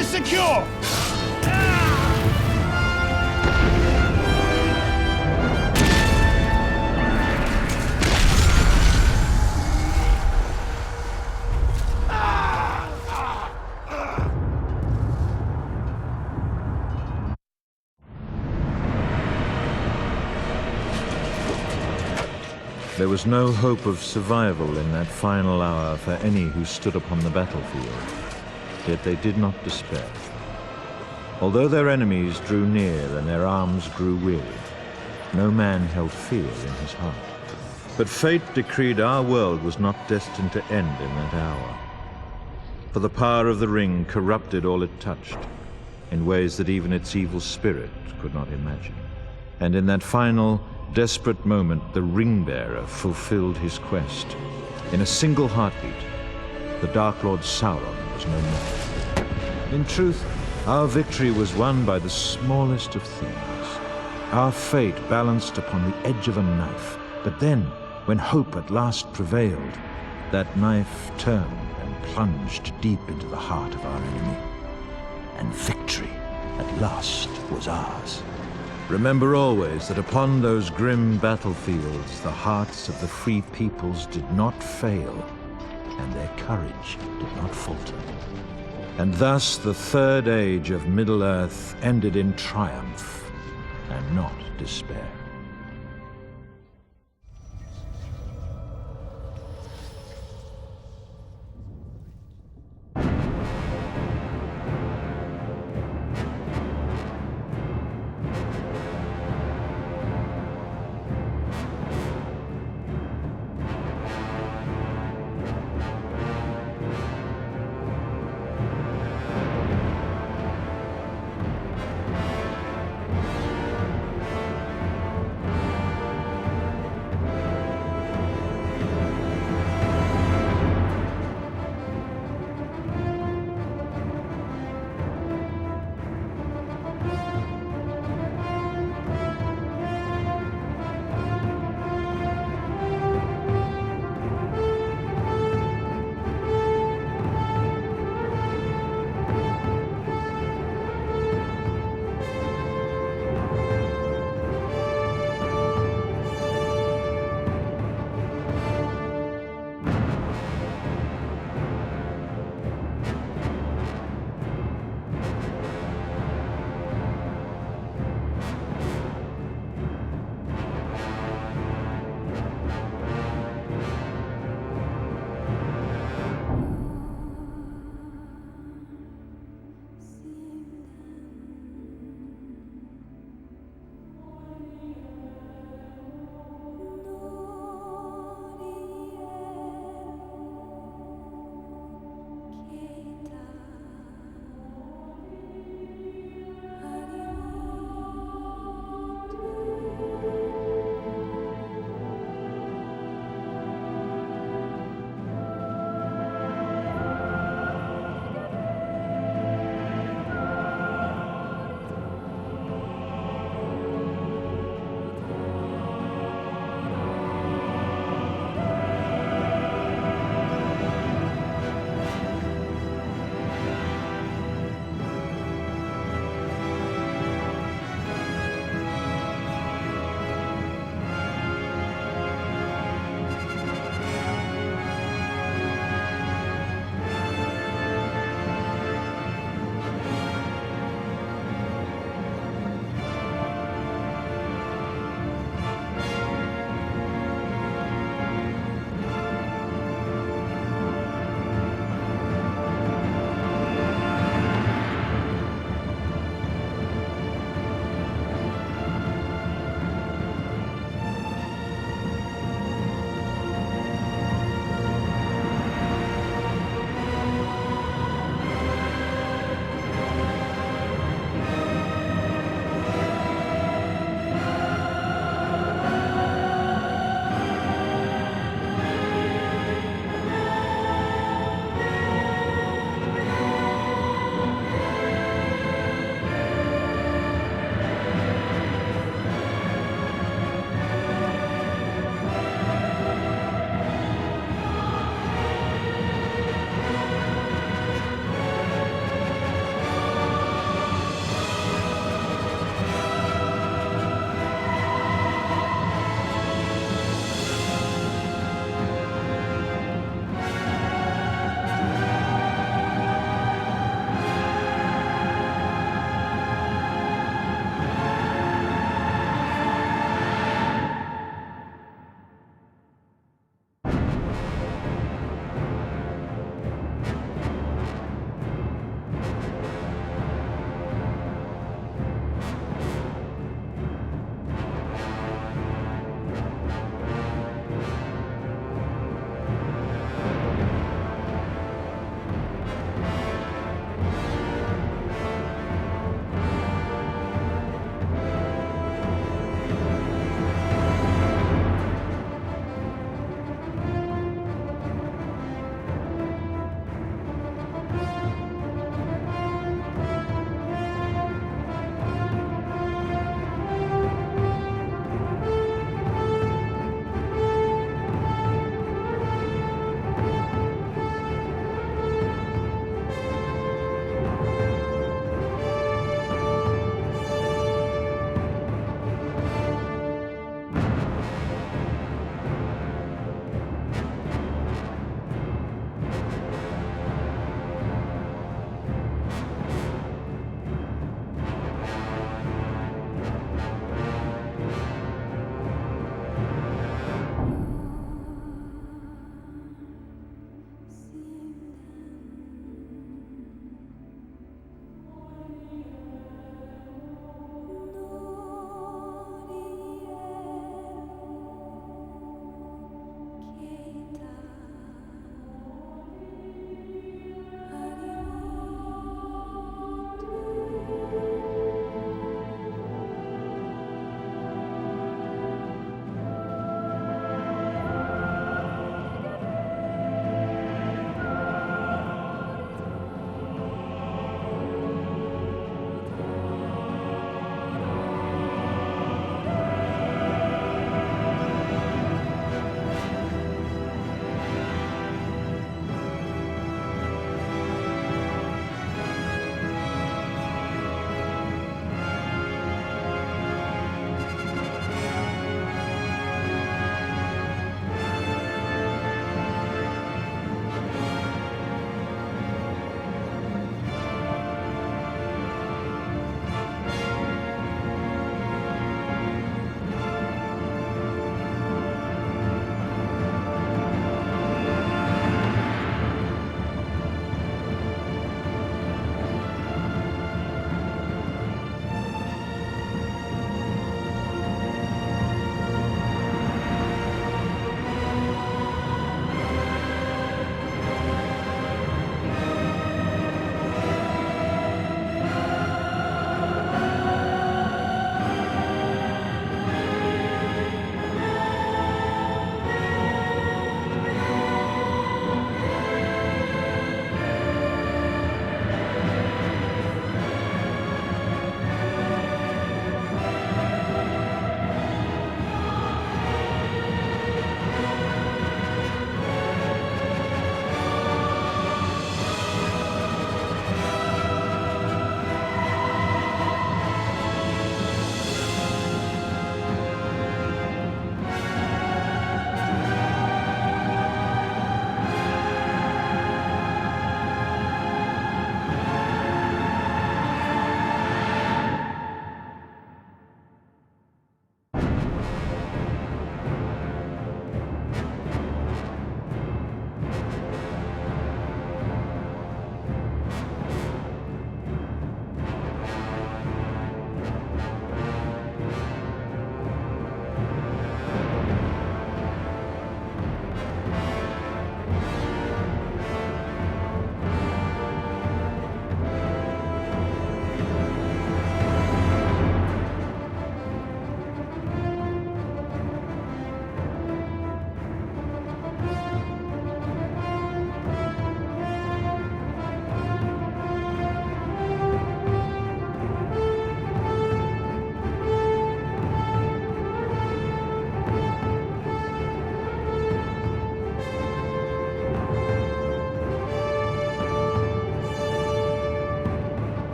Secure! There was no hope of survival in that final hour for any who stood upon the battlefield. Yet they did not despair. Although their enemies drew near and their arms grew weary, no man held fear in his heart. But fate decreed our world was not destined to end in that hour. For the power of the ring corrupted all it touched, in ways that even its evil spirit could not imagine. And in that final, desperate moment, the ring-bearer fulfilled his quest. In a single heartbeat, the Dark Lord Sauron was no more. In truth, our victory was won by the smallest of things. Our fate balanced upon the edge of a knife. But then, when hope at last prevailed, that knife turned and plunged deep into the heart of our enemy. And victory, at last, was ours. Remember always that upon those grim battlefields, the hearts of the free peoples did not fail, and their courage did not falter. And thus the third age of Middle-earth ended in triumph, and not despair.